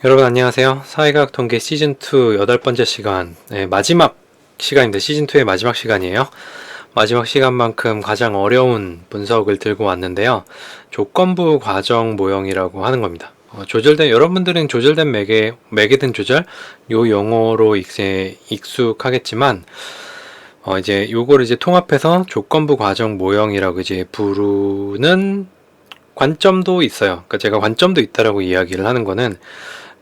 여러분 안녕하세요. 사회과학 통계 시즌2 8번째 시간, 마지막 시간입니다. 시즌2의 마지막 시간이에요. 마지막 시간만큼 가장 어려운 분석을 들고 왔는데요. 조건부 과정 모형이라고 하는 겁니다. 여러분들은 조절된 매개된 조절, 요 용어로 이제 익숙하겠지만, 이제 요거를 이제 통합해서 조건부 과정 모형이라고 이제 부르는 관점도 있어요. 그러니까 제가 관점도 있다라고 이야기를 하는 거는,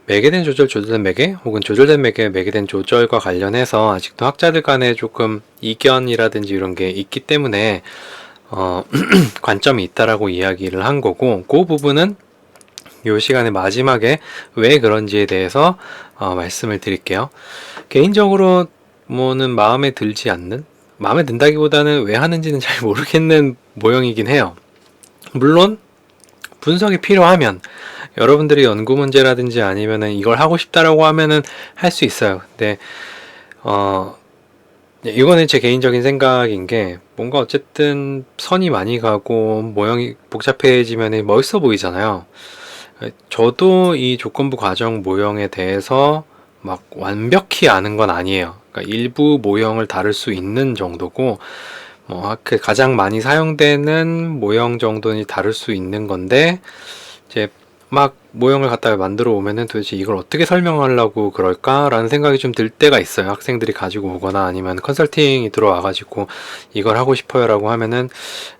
매개된 조절, 조절된 매개, 혹은 조절된 매개, 매개된 조절과 관련해서 아직도 학자들 간에 조금 이견이라든지 이런 게 있기 때문에 관점이 있다라고 이야기를 한 거고, 그 부분은 이 시간의 마지막에 왜 그런지에 대해서 말씀을 드릴게요. 개인적으로 뭐는 마음에 든다기보다는 왜 하는지는 잘 모르겠는 모형이긴 해요. 물론 분석이 필요하면 여러분들이 연구 문제라든지 아니면은 이걸 하고 싶다라고 하면은 할 수 있어요. 근데 이거는 제 개인적인 생각인 게, 뭔가 어쨌든 선이 많이 가고 모형이 복잡해지면 멋있어 보이잖아요. 저도 이 조건부 과정 모형에 대해서 막 완벽히 아는 건 아니에요. 그러니까 일부 모형을 다룰 수 있는 정도고, 그 가장 많이 사용되는 모형 정도는 다룰 수 있는 건데, 이제 막 모형을 갖다가 만들어 오면은 도대체 이걸 어떻게 설명하려고 그럴까라는 생각이 좀 들 때가 있어요. 학생들이 가지고 오거나 아니면 컨설팅이 들어와가지고 이걸 하고 싶어요라고 하면은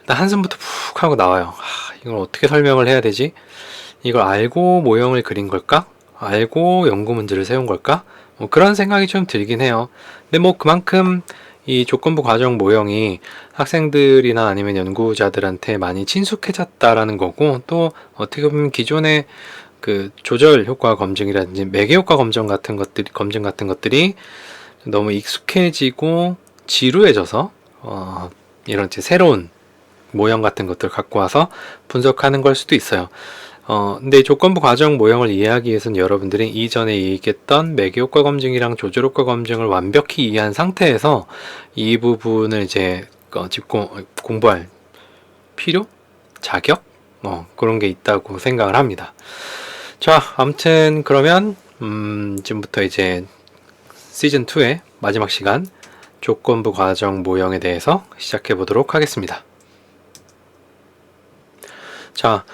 일단 한숨부터 푹 하고 나와요. 이걸 어떻게 설명을 해야 되지? 이걸 알고 모형을 그린 걸까? 알고 연구 문제를 세운 걸까? 그런 생각이 좀 들긴 해요. 근데 그만큼 이 조건부 과정 모형이 학생들이나 아니면 연구자들한테 많이 친숙해졌다라는 거고, 또 어떻게 보면 기존의 그 조절 효과 검증이라든지 매개 효과 검증 같은 것들이 너무 익숙해지고 지루해져서 이런 새로운 모형 같은 것들 갖고 와서 분석하는 걸 수도 있어요. 근데 조건부 과정 모형을 이해하기 위해서는 여러분들이 이전에 얘기했던 매개 효과 검증이랑 조절 효과 검증을 완벽히 이해한 상태에서 이 부분을 이제 공부할 필요? 자격? 그런 게 있다고 생각을 합니다. 자, 아무튼 그러면 지금부터 이제 시즌2의 마지막 시간 조건부 과정 모형에 대해서 시작해 보도록 하겠습니다. 자,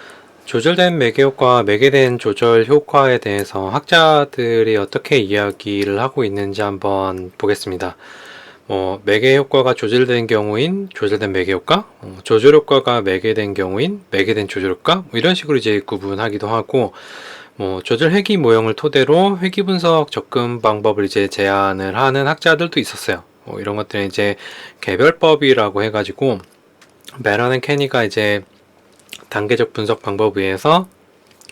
조절된 매개 효과, 매개된 조절 효과에 대해서 학자들이 어떻게 이야기를 하고 있는지 한번 보겠습니다. 매개 효과가 조절된 경우인 조절된 매개 효과, 조절 효과가 매개된 경우인 매개된 조절 효과, 이런 식으로 이제 구분하기도 하고, 조절 회귀 모형을 토대로 회귀 분석 접근 방법을 이제 제안을 하는 학자들도 있었어요. 이런 것들은 이제 개별법이라고 해가지고, 메런 앤 케니가 이제 단계적 분석 방법에 의해서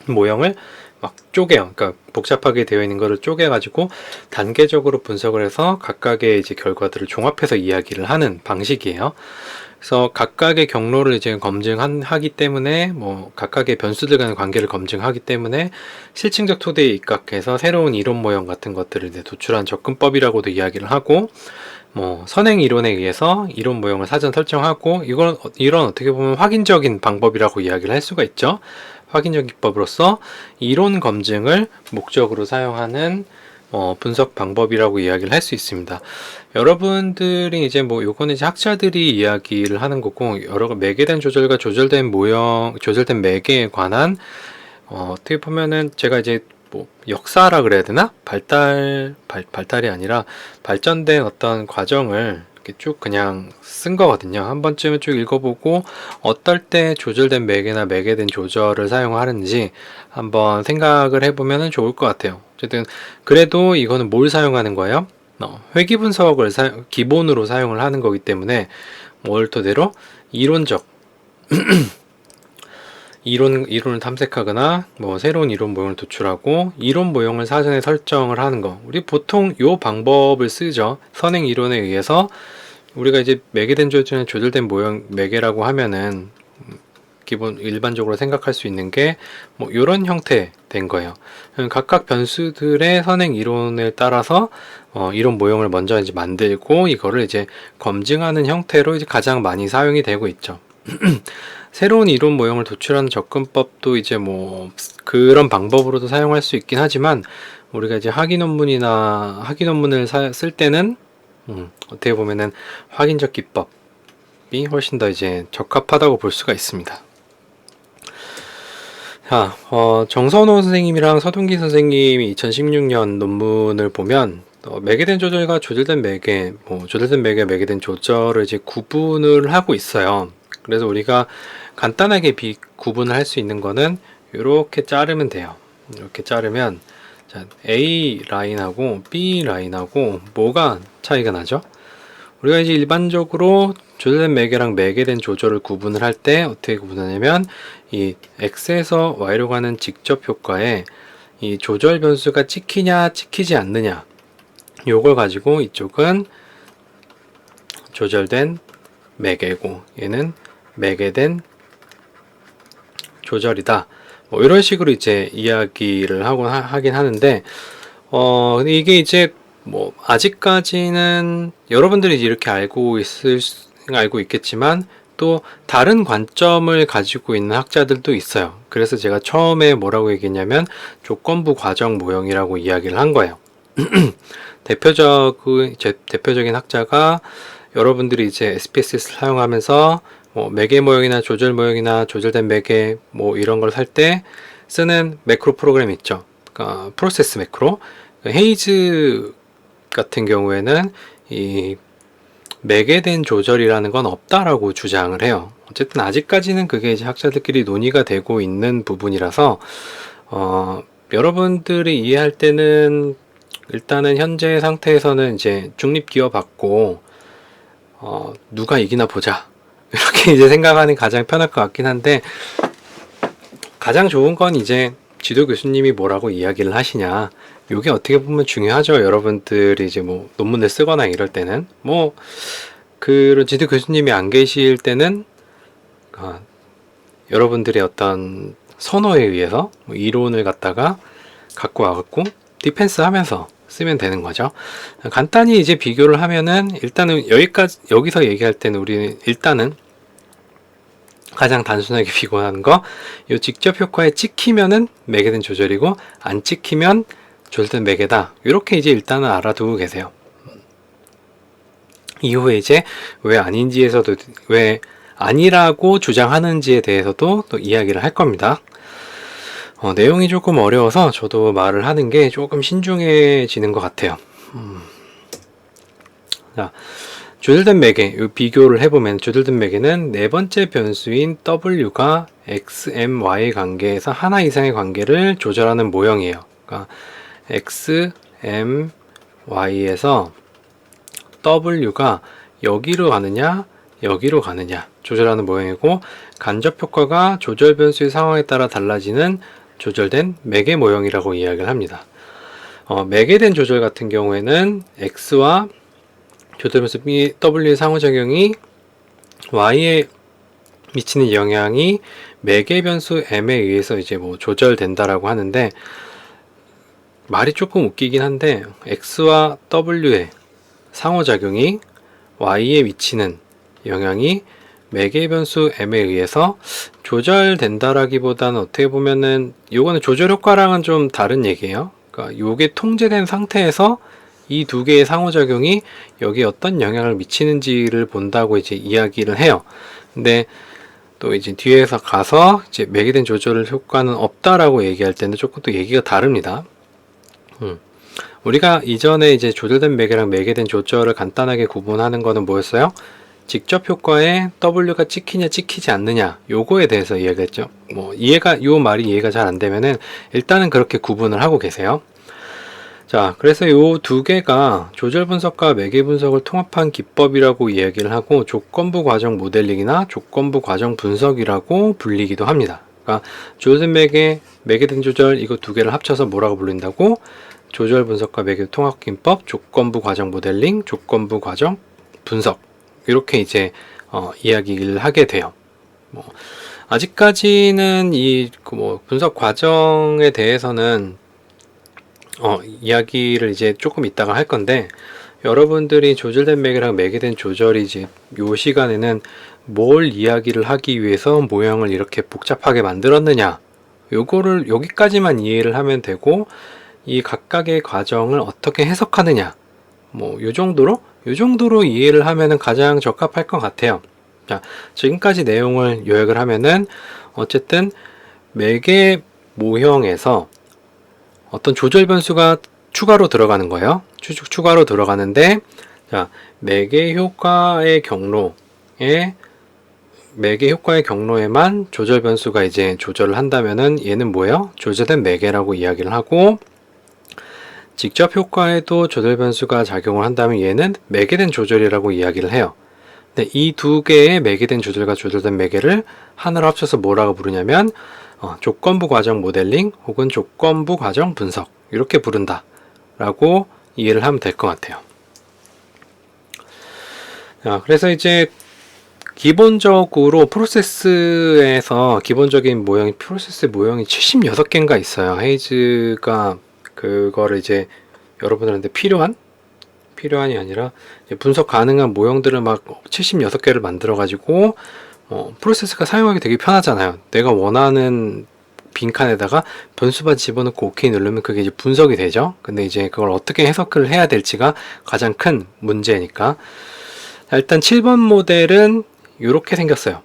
모형을 막 쪼개요. 그러니까 복잡하게 되어 있는 거를 쪼개가지고 단계적으로 분석을 해서 각각의 이제 결과들을 종합해서 이야기를 하는 방식이에요. 그래서 각각의 경로를 이제 검증하기 때문에, 각각의 변수들 간의 관계를 검증하기 때문에 실증적 토대에 입각해서 새로운 이론 모형 같은 것들을 이제 도출한 접근법이라고도 이야기를 하고, 선행 이론에 의해서 이론 모형을 사전 설정하고, 이런 어떻게 보면 확인적인 방법이라고 이야기를 할 수가 있죠. 확인적 기법으로서 이론 검증을 목적으로 사용하는 분석 방법이라고 이야기를 할 수 있습니다. 여러분들이 이제 요거는 이제 학자들이 이야기를 하는 거고, 여러 매개된 조절과 조절된 모형, 조절된 매개에 관한 어떻게 보면은 제가 이제 역사라 그래야 되나? 발달이 아니라 발전된 어떤 과정을 이렇게 쭉 그냥 쓴 거거든요. 한 번쯤은 쭉 읽어보고 어떨 때 조절된 매개나 매개된 조절을 사용하는지 한번 생각을 해보면 좋을 것 같아요. 어쨌든 그래도 이거는 뭘 사용하는 거예요? 회귀 분석을 기본으로 사용을 하는 거기 때문에 뭘 토대로 이론적 이론을 탐색하거나 새로운 이론 모형을 도출하고 이론 모형을 사전에 설정을 하는 거, 우리 보통 요 방법을 쓰죠. 선행 이론에 의해서 우리가 이제 매개된 조절에 조절된 모형 매개라고 하면은 일반적으로 생각할 수 있는 게 요런 형태 된 거예요. 각각 변수들의 선행 이론에 따라서 이론 모형을 먼저 이제 만들고 이거를 이제 검증하는 형태로 이제 가장 많이 사용이 되고 있죠. 새로운 이론 모형을 도출하는 접근법도 이제 그런 방법으로도 사용할 수 있긴 하지만 우리가 이제 학위 논문을 쓸 때는 어떻게 보면은 확인적 기법이 훨씬 더 이제 적합하다고 볼 수가 있습니다. 자, 정선호 선생님이랑 서동기 선생님이 2016년 논문을 보면 매개된 조절과 조절된 매개, 조절된 매개, 매개된 조절을 이제 구분을 하고 있어요. 그래서 우리가 간단하게 구분을 할 수 있는 거는 이렇게 자르면 돼요. 이렇게 자르면 자, A 라인하고 B 라인하고 뭐가 차이가 나죠? 우리가 이제 일반적으로 조절된 매개랑 매개된 조절을 구분을 할 때 어떻게 구분하냐면 이 X에서 Y로 가는 직접 효과에 이 조절 변수가 찍히냐 찍히지 않느냐 요걸 가지고 이쪽은 조절된 매개고 얘는 매개된 조절이다. 뭐 이런 식으로 이제 이야기를 하긴 하는데 근데 이게 이제 뭐 아직까지는 여러분들이 이렇게 알고 있겠지만 또 다른 관점을 가지고 있는 학자들도 있어요. 그래서 제가 처음에 뭐라고 얘기했냐면 조건부 과정 모형이라고 이야기를 한 거예요. 대표적인 학자가 여러분들이 이제 SPSS를 사용하면서 뭐 매개 모형이나 조절 모형이나 조절된 매개 뭐 이런 걸 살 때 쓰는 매크로 프로그램 있죠. 그러니까 프로세스 매크로. 헤이즈 같은 경우에는 이 매개된 조절이라는 건 없다라고 주장을 해요. 어쨌든 아직까지는 그게 이제 학자들끼리 논의가 되고 있는 부분이라서 여러분들이 이해할 때는 일단은 현재 상태에서는 이제 중립기어 받고 누가 이기나 보자 이렇게 이제 생각하는 가장 편할 것 같긴 한데 가장 좋은 건 이제 지도 교수님이 뭐라고 이야기를 하시냐 요게 어떻게 보면 중요하죠. 여러분들이 이제 뭐 논문을 쓰거나 이럴 때는 뭐 그런 지도 교수님이 안 계실 때는 여러분들의 어떤 선호에 의해서 뭐 이론을 갖다가 갖고 와갖고 디펜스 하면서 쓰면 되는 거죠. 간단히 이제 비교를 하면은 일단은 여기서 얘기할 때는 우리는 일단은 가장 단순하게 비교하는 거, 요 직접 효과에 찍히면은 매개된 조절이고 안 찍히면 조절된 매개다. 이렇게 이제 일단은 알아두고 계세요. 이후에 이제 왜 아닌지에서도 왜 아니라고 주장하는지에 대해서도 또 이야기를 할 겁니다. 내용이 조금 어려워서 저도 말을 하는 게 조금 신중해지는 것 같아요. 자, 조절된 매개, 이 비교를 해보면 조절된 매개는 네 번째 변수인 W가 X, M, Y 관계에서 하나 이상의 관계를 조절하는 모형이에요. 그러니까 X, M, Y에서 W가 여기로 가느냐, 여기로 가느냐 조절하는 모형이고 간접 효과가 조절 변수의 상황에 따라 달라지는 조절된 매개 모형이라고 이야기를 합니다. 매개된 조절 같은 경우에는 X와 조절 변수 W의 상호작용이 Y에 미치는 영향이 매개 변수 M에 의해서 이제 뭐 조절된다라고 하는데 말이 조금 웃기긴 한데 X와 W의 상호작용이 Y에 미치는 영향이 매개 변수 M에 의해서 조절된다라기보다는 어떻게 보면은 요거는 조절 효과랑은 좀 다른 얘기예요. 그러니까 요게 통제된 상태에서 이 두 개의 상호작용이 여기에 어떤 영향을 미치는지를 본다고 이제 이야기를 해요. 근데 또 이제 뒤에서 가서 이제 매개된 조절 효과는 없다라고 얘기할 때는 조금 또 얘기가 다릅니다. 우리가 이전에 이제 조절된 매개랑 매개된 조절을 간단하게 구분하는 거는 뭐였어요? 직접 효과에 W가 찍히냐 찍히지 않느냐 요거에 대해서 이야기했죠. 요 말이 이해가 잘 안 되면은 일단은 그렇게 구분을 하고 계세요. 자, 그래서 요 두 개가 조절 분석과 매개 분석을 통합한 기법이라고 이야기를 하고 조건부 과정 모델링이나 조건부 과정 분석이라고 불리기도 합니다. 그러니까 조절된 매개, 매개된 조절 이거 두 개를 합쳐서 뭐라고 불린다고? 조절 분석과 매개 통합 기법, 조건부 과정 모델링, 조건부 과정 분석 이렇게 이제 이야기를 하게 돼요. 아직까지는 이 분석 과정에 대해서는 이야기를 이제 조금 이따가 할 건데 여러분들이 조절된 매개랑 매개된 조절이 이제 요 시간에는 뭘 이야기를 하기 위해서 모형을 이렇게 복잡하게 만들었느냐 요거를 여기까지만 이해를 하면 되고, 이 각각의 과정을 어떻게 해석하느냐, 뭐 요 정도로 이해를 하면은 가장 적합할 것 같아요. 자, 지금까지 내용을 요약을 하면은 어쨌든 매개 모형에서 어떤 조절 변수가 추가로 들어가는 거예요. 추가로 들어가는데, 자, 매개 효과의 경로에만 조절 변수가 이제 조절을 한다면은 얘는 뭐예요? 조절된 매개라고 이야기를 하고, 직접 효과에도 조절 변수가 작용을 한다면 얘는 매개된 조절이라고 이야기를 해요. 근데 이 두 개의 매개된 조절과 조절된 매개를 하나로 합쳐서 뭐라고 부르냐면 조건부 과정 모델링 혹은 조건부 과정 분석, 이렇게 부른다 라고 이해를 하면 될 것 같아요. 그래서 이제 기본적으로 프로세스에서 기본적인 프로세스 모형이 76개인가 있어요. 헤이즈가 그거를 이제 여러분들한테 필요한이 아니라 분석 가능한 모형들을 막 76개를 만들어 가지고 프로세스가 사용하기 되게 편하잖아요. 내가 원하는 빈칸에다가 변수만 집어넣고 OK 누르면 그게 이제 분석이 되죠. 근데 이제 그걸 어떻게 해석을 해야 될지가 가장 큰 문제니까. 일단 7번 모델은 이렇게 생겼어요.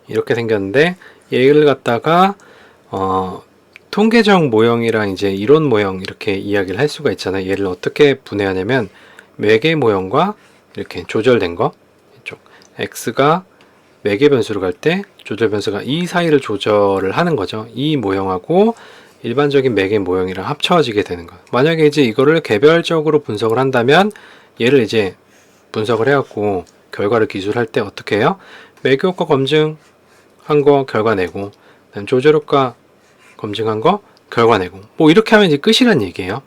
이렇게 생겼는데 얘를 갖다가 통계적 모형이랑 이제 이론 모형 이렇게 이야기를 할 수가 있잖아요. 얘를 어떻게 분해하냐면 매개 모형과 이렇게 조절된 거, 이쪽 x가 매개 변수로 갈 때 조절 변수가 이 사이를 조절을 하는 거죠. 이 모형하고 일반적인 매개 모형이랑 합쳐지게 되는 거. 만약에 이제 이거를 개별적으로 분석을 한다면 얘를 이제 분석을 해갖고 결과를 기술할 때 어떻게 해요? 매개 효과 검증한 거 결과 내고, 그다음 조절 효과 검증한 거 결과 내고, 뭐 이렇게 하면 이제 끝이란 얘기예요.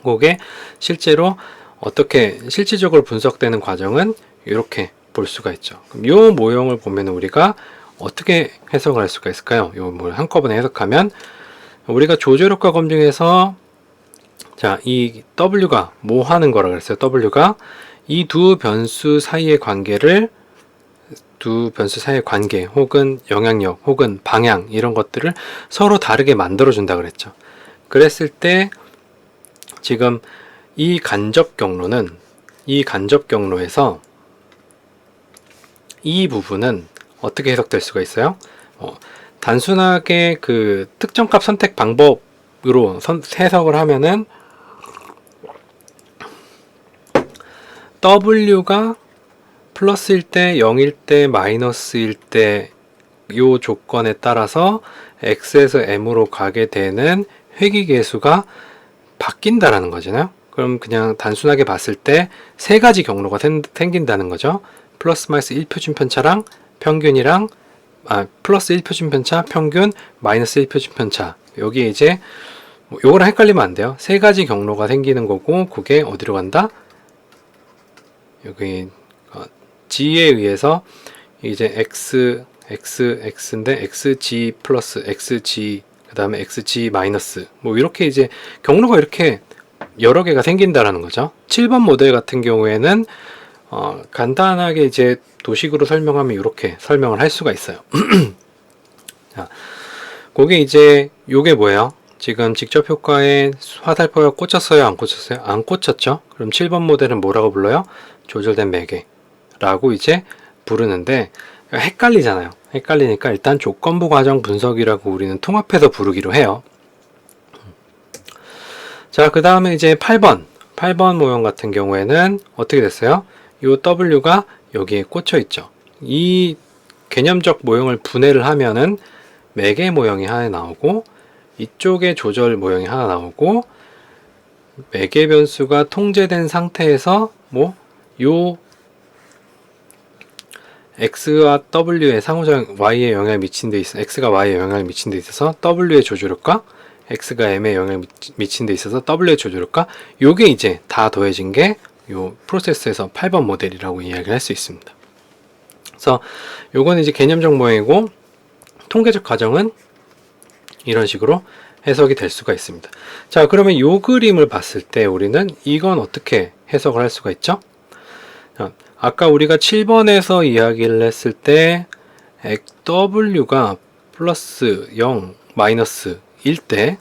그게 실제로 어떻게 실질적으로 분석되는 과정은 이렇게 볼 수가 있죠. 그럼 이 모형을 보면 우리가 어떻게 해석을 할 수가 있을까요? 이 모형 한꺼번에 해석하면 우리가 조절 효과 검증에서 자, 이 W가 뭐 하는 거라 그랬어요? W가 이 두 변수 사이의 관계 혹은 영향력 혹은 방향 이런 것들을 서로 다르게 만들어 준다 그랬죠. 그랬을 때 지금 이 간접 경로에서 이 부분은 어떻게 해석될 수가 있어요? 단순하게 그 특정값 선택 방법으로 해석을 하면은 W가 플러스일 때, 0일 때, 마이너스일 때 이 조건에 따라서 X에서 M으로 가게 되는 회귀계수가 바뀐다라는 거잖아요. 그럼 그냥 단순하게 봤을 때 세 가지 경로가 생긴다는 거죠. 플러스 마이너스 1표준 편차랑 평균이랑 플러스 1표준 편차, 평균, 마이너스 1표준 편차. 여기에 이제 요거랑 헷갈리면 안 돼요. 세 가지 경로가 생기는 거고 그게 어디로 간다? 여기 G에 의해서 이제 X인데 XG 플러스 XG 그 다음에 XG 마이너스 뭐 이렇게 이제 경로가 이렇게 여러 개가 생긴다라는 거죠. 7번 모델 같은 경우에는 간단하게 이제 도식으로 설명하면 이렇게 설명을 할 수가 있어요. 자, 그게 이제 요게 뭐예요? 지금 직접 효과에 화살표가 꽂혔어요? 안 꽂혔어요? 안 꽂혔죠? 그럼 7번 모델은 뭐라고 불러요? 조절된 매개라고 이제 부르는데 헷갈리잖아요. 헷갈리니까 일단 조건부 과정 분석이라고 우리는 통합해서 부르기로 해요. 자, 그 다음에 이제 8번 모형 같은 경우에는 어떻게 됐어요? 이 W가 여기에 꽂혀 있죠. 이 개념적 모형을 분해를 하면은 매개 모형이 하나 나오고 이쪽에 조절 모형이 하나 나오고 매개 변수가 통제된 상태에서 요 X와 W의 상호작 Y에 영향을 미친 데 있어 X가 Y에 영향을 미친 데 있어서 W의 조절효과, X가 M에 영향을 미친 데 있어서 W의 조절효과, 요게 이제 다 더해진 게 요 프로세스에서 8번 모델이라고 이야기를 할 수 있습니다. 그래서 요건 이제 개념적 모형이고 통계적 과정은 이런 식으로 해석이 될 수가 있습니다. 자, 그러면 요 그림을 봤을 때 우리는 이건 어떻게 해석을 할 수가 있죠? 아까 우리가 7번에서 이야기를 했을 때 W가 플러스 0, 마이너스 1 때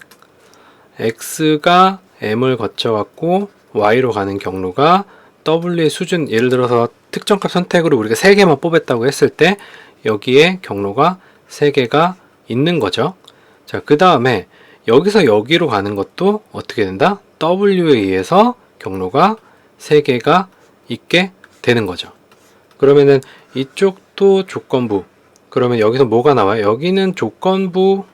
x가 m을 거쳐갖고 y로 가는 경로가 w의 수준, 예를 들어서 특정값 선택으로 우리가 3개만 뽑았다고 했을 때 여기에 경로가 3개가 있는 거죠. 자, 그 다음에 여기서 여기로 가는 것도 어떻게 된다? w에 의해서 경로가 3개가 있게 되는 거죠. 그러면은 이쪽도 조건부. 그러면 여기서 뭐가 나와요? 여기는 조건부,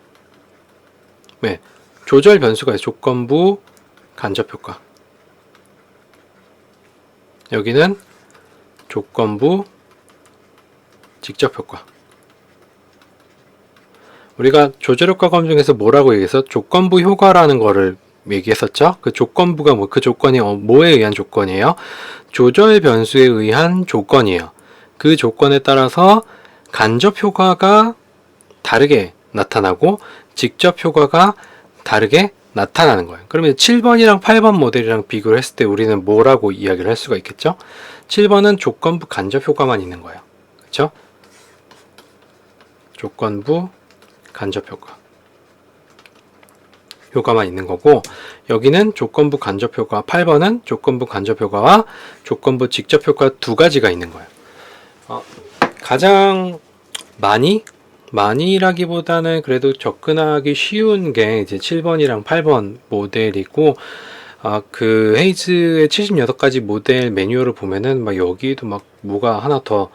네, 조절 변수가 있어요. 조건부 간접효과. 여기는 조건부 직접효과. 우리가 조절효과 검증에서 뭐라고 얘기해서 조건부 효과라는 거를 얘기했었죠. 그 조건부가 그 조건이 뭐에 의한 조건이에요? 조절 변수에 의한 조건이에요. 그 조건에 따라서 간접 효과가 다르게 나타나고 직접 효과가 다르게 나타나는 거예요. 그러면 7번이랑 8번 모델이랑 비교를 했을 때 우리는 뭐라고 이야기를 할 수가 있겠죠? 7번은 조건부 간접 효과만 있는 거예요. 그렇죠? 조건부 간접 효과만 있는 거고, 여기는 조건부 간접 효과, 8번은 조건부 간접 효과와 조건부 직접 효과 두 가지가 있는 거예요. 가장 많이라기보다는 그래도 접근하기 쉬운 게 이제 7번이랑 8번 모델이고, 그 헤이즈의 76가지 모델 매뉴얼을 보면은 막 여기도 막 뭐가 하나 더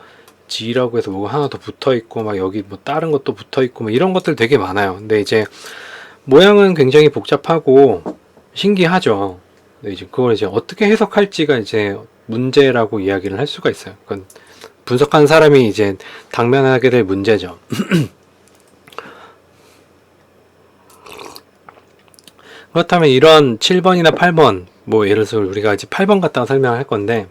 G라고 해서 뭐가 하나 더 붙어 있고, 막 여기 뭐 다른 것도 붙어 있고, 뭐 이런 것들 되게 많아요. 근데 이제 모양은 굉장히 복잡하고 신기하죠. 근데 이제 그걸 이제 어떻게 해석할지가 이제 문제라고 이야기를 할 수가 있어요. 그건 분석하는 사람이 이제 당면하게 될 문제죠. 그렇다면 이런 7번이나 8번, 뭐 예를 들어서 우리가 이제 8번 갖다가 설명할 건데,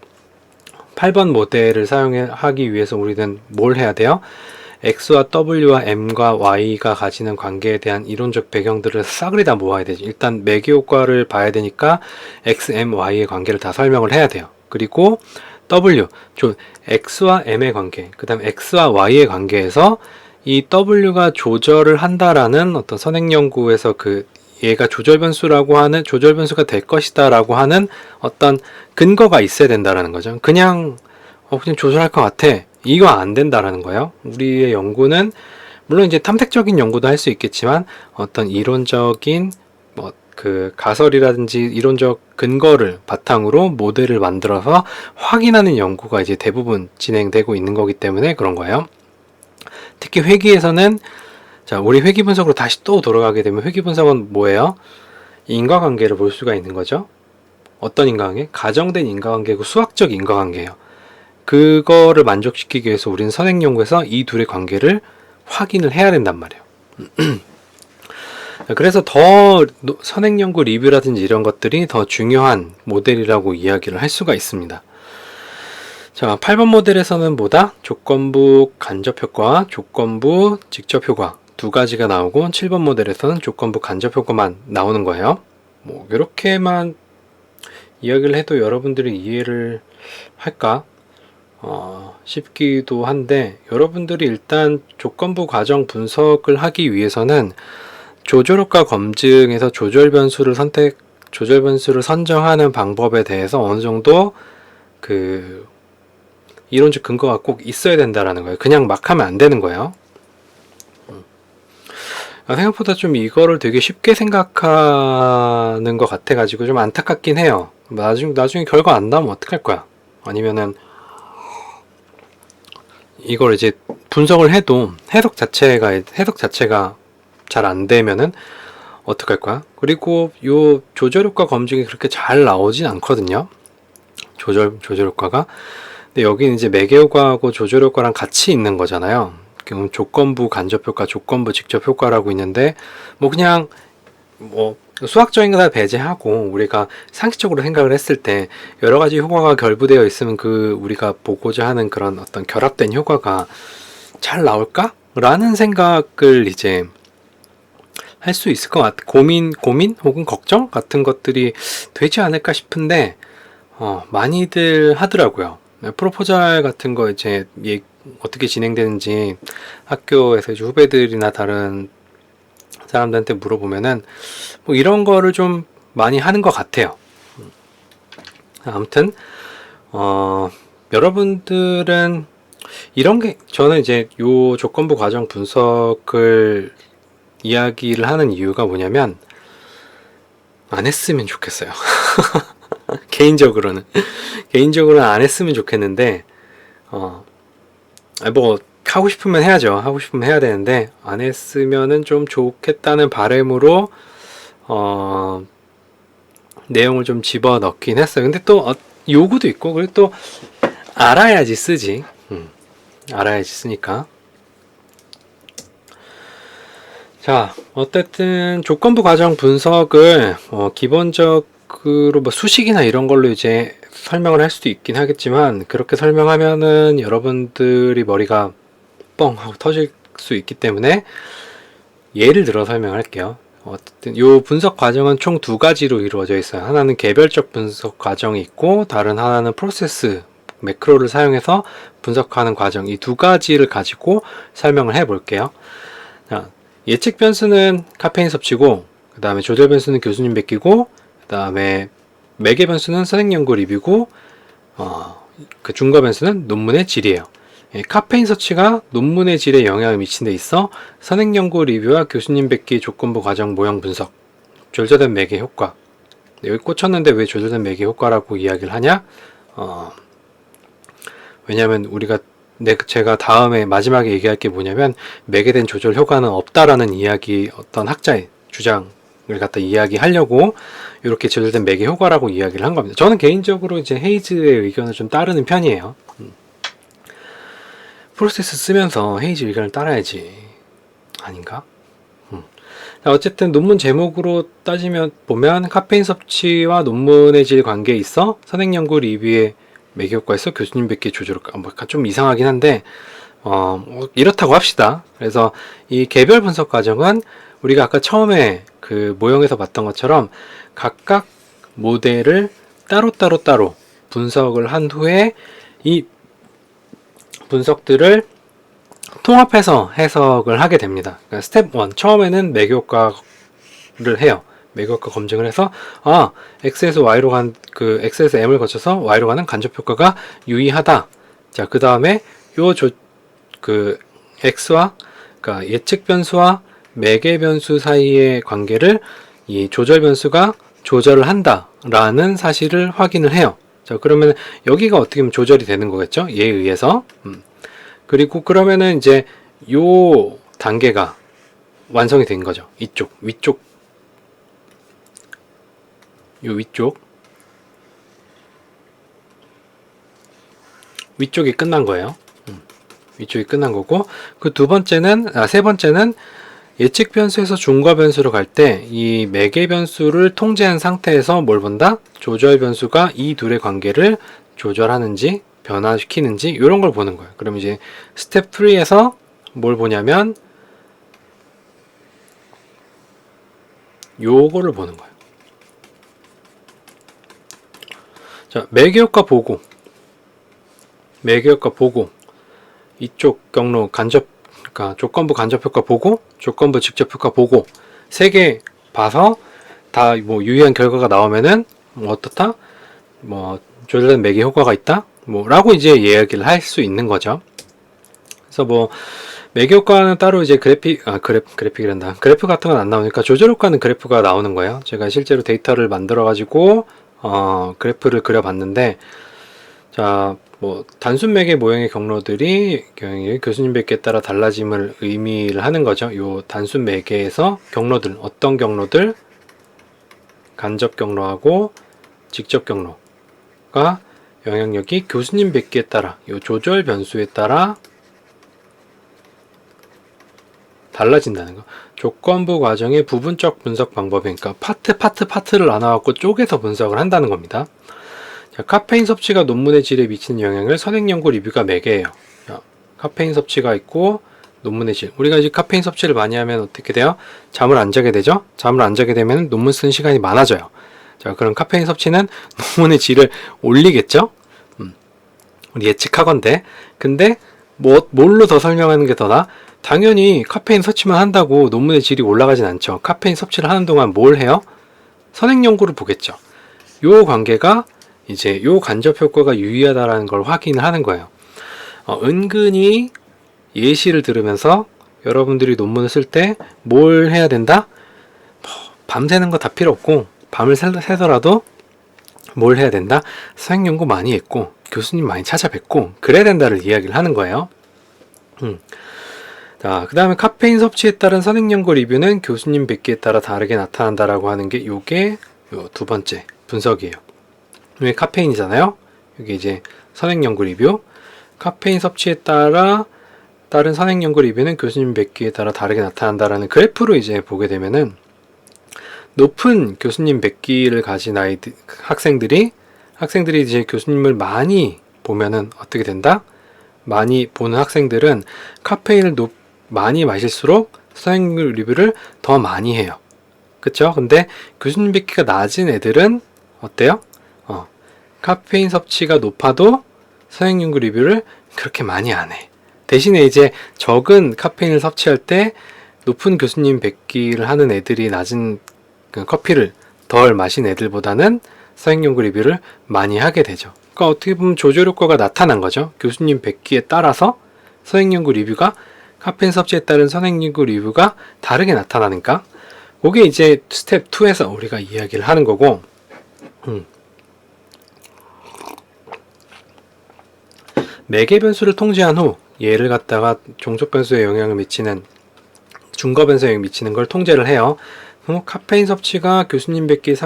8번 모델을 사용하기 위해서 우리는 뭘 해야 돼요? x와 w와 m과 y가 가지는 관계에 대한 이론적 배경들을 싸그리 다 모아야 되죠. 일단 매개 효과를 봐야 되니까 x, m, y의 관계를 다 설명을 해야 돼요. 그리고 w, x와 m의 관계, 그 다음 x와 y의 관계에서 이 w가 조절을 한다라는 어떤 선행 연구에서 얘가 조절 변수가 될 것이다 라고 하는 어떤 근거가 있어야 된다라는 거죠. 그냥 조절할 것 같아, 이거 안 된다라는 거예요. 우리의 연구는 물론 이제 탐색적인 연구도 할 수 있겠지만 어떤 이론적인 가설이라든지 이론적 근거를 바탕으로 모델을 만들어서 확인하는 연구가 이제 대부분 진행되고 있는 거기 때문에 그런 거예요. 특히 회귀에서는, 자, 우리 회귀 분석으로 다시 또 돌아가게 되면 회귀 분석은 뭐예요? 인과관계를 볼 수가 있는 거죠. 어떤 인과관계? 가정된 인과관계고 수학적 인과관계예요. 그거를 만족시키기 위해서 우리는 선행 연구에서 이 둘의 관계를 확인을 해야 된단 말이에요. 그래서 더 선행 연구 리뷰라든지 이런 것들이 더 중요한 모델이라고 이야기를 할 수가 있습니다. 자, 8번 모델에서는 뭐다? 조건부 간접 효과와 조건부 직접 효과 두 가지가 나오고, 7번 모델에서는 조건부 간접 효과만 나오는 거예요. 뭐 이렇게만 이야기를 해도 여러분들이 이해를 할까 싶기도 한데, 여러분들이 일단 조건부 과정 분석을 하기 위해서는 조절효과 검증에서 조절 변수를 선정하는 방법에 대해서 어느 정도 이론적 근거가 꼭 있어야 된다라는 거예요. 그냥 막 하면 안 되는 거예요. 생각보다 좀 이거를 되게 쉽게 생각하는 것 같아가지고 좀 안타깝긴 해요. 나중에 결과 안 나오면 어떡할 거야? 아니면은 이걸 이제 분석을 해도 해석 자체가 잘 안 되면은 어떡할 거야? 그리고 요 조절효과 검증이 그렇게 잘 나오진 않거든요. 조절효과가. 근데 여기는 이제 매개효과하고 조절효과랑 같이 있는 거잖아요. 그럼 조건부 간접효과, 조건부 직접효과라고 있는데, 그냥 수학적인 거 다 배제하고 우리가 상식적으로 생각을 했을 때 여러 가지 효과가 결부되어 있으면 우리가 보고자 하는 그런 어떤 결합된 효과가 잘 나올까? 라는 생각을 이제 할 수 있을 것 같아. 고민 혹은 걱정 같은 것들이 되지 않을까 싶은데, 많이들 하더라고요. 프로포잘 같은 거 이제 어떻게 진행되는지 학교에서 이제 후배들이나 다른 사람들한테 물어보면은 뭐 이런 거를 좀 많이 하는 것 같아요. 아무튼 여러분들은 이런 게, 저는 이제 요 조건부 과정 분석을 이야기를 하는 이유가 뭐냐면 안 했으면 좋겠어요. 개인적으로는 안 했으면 좋겠는데 뭐 하고 싶으면 해야죠. 하고 싶으면 해야 되는데 안 했으면은 좀 좋겠다는 바람으로 내용을 좀 집어 넣긴 했어요. 근데 또 요구도 있고, 그리고 또 알아야지 쓰지. 알아야지 쓰니까. 자, 어쨌든 조건부 과정 분석을 기본적으로 뭐 수식이나 이런 걸로 이제 설명을 할 수도 있긴 하겠지만, 그렇게 설명하면은 여러분들이 머리가 뻥 하고 터질 수 있기 때문에 예를 들어 설명할게요. 어쨌든 요 분석 과정은 총 두 가지로 이루어져 있어요. 하나는 개별적 분석 과정이 있고, 다른 하나는 프로세스 매크로를 사용해서 분석하는 과정, 이 두 가지를 가지고 설명을 해 볼게요. 자, 예측 변수는 카페인 섭취고, 그 다음에 조절 변수는 교수님 뵙기고, 그 다음에 매개 변수는 선행 연구 리뷰고, 그 중거 변수는 논문의 질이에요. 카페인 섭취가 논문의 질에 영향을 미친 데 있어 선행 연구 리뷰와 교수님 뵙기 조건부 과정 모형 분석, 조절된 매개 효과. 여기 꽂혔는데 왜 조절된 매개 효과라고 이야기를 하냐? 왜냐면 우리가 제가 다음에 마지막에 얘기할 게 뭐냐면, 매개된 조절 효과는 없다라는 이야기, 어떤 학자의 주장을 갖다 이야기하려고 이렇게 조절된 매개 효과라고 이야기를 한 겁니다. 저는 개인적으로 이제 헤이즈의 의견을 좀 따르는 편이에요. 프로세스 쓰면서 헤이즈 의견을 따라야지, 아닌가? 어쨌든 논문 제목으로 따지면 보면 카페인 섭취와 논문의 질 관계에 있어 선행 연구 리뷰의 매개 효과에서 교수님 뵙기 조절 효과, 뭐 좀 이상하긴 한데 이렇다고 합시다. 그래서 이 개별 분석 과정은 우리가 아까 처음에 그 모형에서 봤던 것처럼 각각 모델을 따로 분석을 한 후에 이 분석들을 통합해서 해석을 하게 됩니다. 그러니까 스텝 1, 처음에는 매개 효과를 해요. 매개 효과 검증을 해서 X에서 Y로 X에서 M을 거쳐서 Y로 가는 간접 효과가 유의하다. 자, 그 다음에 X와, 그러니까 예측 변수와 매개 변수 사이의 관계를 이 조절 변수가 조절을 한다라는 사실을 확인을 해요. 자, 그러면 여기가 어떻게 보면 조절이 되는 거겠죠? 얘에 의해서. 그리고 그러면은 이제 요 단계가 완성이 된 거죠. 위쪽이 끝난 거예요. 위쪽이 끝난 거고, 그 세 번째는 예측 변수에서 중과 변수로 갈 때 이 매개 변수를 통제한 상태에서 뭘 본다? 조절 변수가 이 둘의 관계를 조절하는지 변화시키는지 이런 걸 보는 거예요. 그럼 이제 스텝 3에서 뭘 보냐면 요거를 보는 거예요. 자, 매개 효과 보고, 이쪽 경로 그러니까 조건부 간접 효과 보고, 조건부 직접 효과 보고, 세 개 봐서 다 뭐 유의한 결과가 나오면은 뭐 어떻다? 뭐 조절된 매개 효과가 있다? 라고 이제 이야기를 할 수 있는 거죠. 그래서 뭐 매개 효과는 따로 이제 그래프 같은 건 안 나오니까 조절 효과는 그래프가 나오는 거예요. 제가 실제로 데이터를 만들어 가지고 그래프를 그려봤는데, 자, 뭐 단순 매개 모형의 경로들이 교수님 뵙기에 따라 달라짐을 의미를 하는 거죠. 요 단순 매개에서 경로들, 어떤 경로들, 간접 경로하고 직접 경로가 영향력이 교수님 뵙기에 따라, 요 조절 변수에 따라 달라진다는 거. 조건부 과정의 부분적 분석 방법이, 그러니까 파트를 나눠갖고 쪼개서 분석을 한다는 겁니다. 자, 카페인 섭취가 논문의 질에 미치는 영향을 선행 연구 리뷰가 매개해요. 자, 카페인 섭취가 있고 논문의 질. 우리가 이제 카페인 섭취를 많이 하면 어떻게 돼요? 잠을 안 자게 되죠? 잠을 안 자게 되면 논문 쓰는 시간이 많아져요. 자, 그럼 카페인 섭취는 논문의 질을 올리겠죠? 우리 예측하건대. 근데 뭘로 더 설명하는 게 더 나아? 당연히 카페인 섭취만 한다고 논문의 질이 올라가진 않죠. 카페인 섭취를 하는 동안 뭘 해요? 선행 연구를 보겠죠. 요 관계가 이제 요 간접 효과가 유의하다라는 걸 확인을 하는 거예요. 은근히 예시를 들으면서 여러분들이 논문을 쓸 때 뭘 해야 된다? 밤새는 거 다 필요 없고 밤을 새더라도 뭘 해야 된다? 선행 연구 많이 했고 교수님 많이 찾아뵙고 그래야 된다를 이야기를 하는 거예요. 자, 그 다음에 카페인 섭취에 따른 선행 연구 리뷰는 교수님 뵙기에 따라 다르게 나타난다라고 하는 게 요게 요 두 번째 분석이에요. 이게 카페인이잖아요. 이게 이제 선행 연구 리뷰. 카페인 섭취에 따른 선행 연구 리뷰는 교수님 뵙기에 따라 다르게 나타난다라는 그래프로 이제 보게 되면은 높은 교수님 뵙기를 가진 학생들이 이제 교수님을 많이 보면은 어떻게 된다? 많이 보는 학생들은 카페인을 많이 마실수록 선행 리뷰를 더 많이 해요. 그쵸? 근데 교수님 뵙기가 낮은 애들은 어때요? 카페인 섭취가 높아도 선행 연구 리뷰를 그렇게 많이 안 해. 대신에 이제 적은 카페인을 섭취할 때 높은 교수님 뵙기를 하는 애들이 낮은 커피를 덜 마신 애들보다는 선행 연구 리뷰를 많이 하게 되죠. 그러니까 어떻게 보면 조절 효과가 나타난 거죠. 교수님 뵙기에 따라서 선행 연구 리뷰가 카페인 섭취에 따른 선행 연구 리뷰가 다르게 나타나니까 그게 이제 스텝 2에서 우리가 이야기를 하는 거고 매개 변수를 통제한 후 얘를 갖다가 종속 변수에 영향을 미치는 중거 변수에 영향을 미치는 걸 통제를 해요. 카페인 섭취가 교수님 뵙기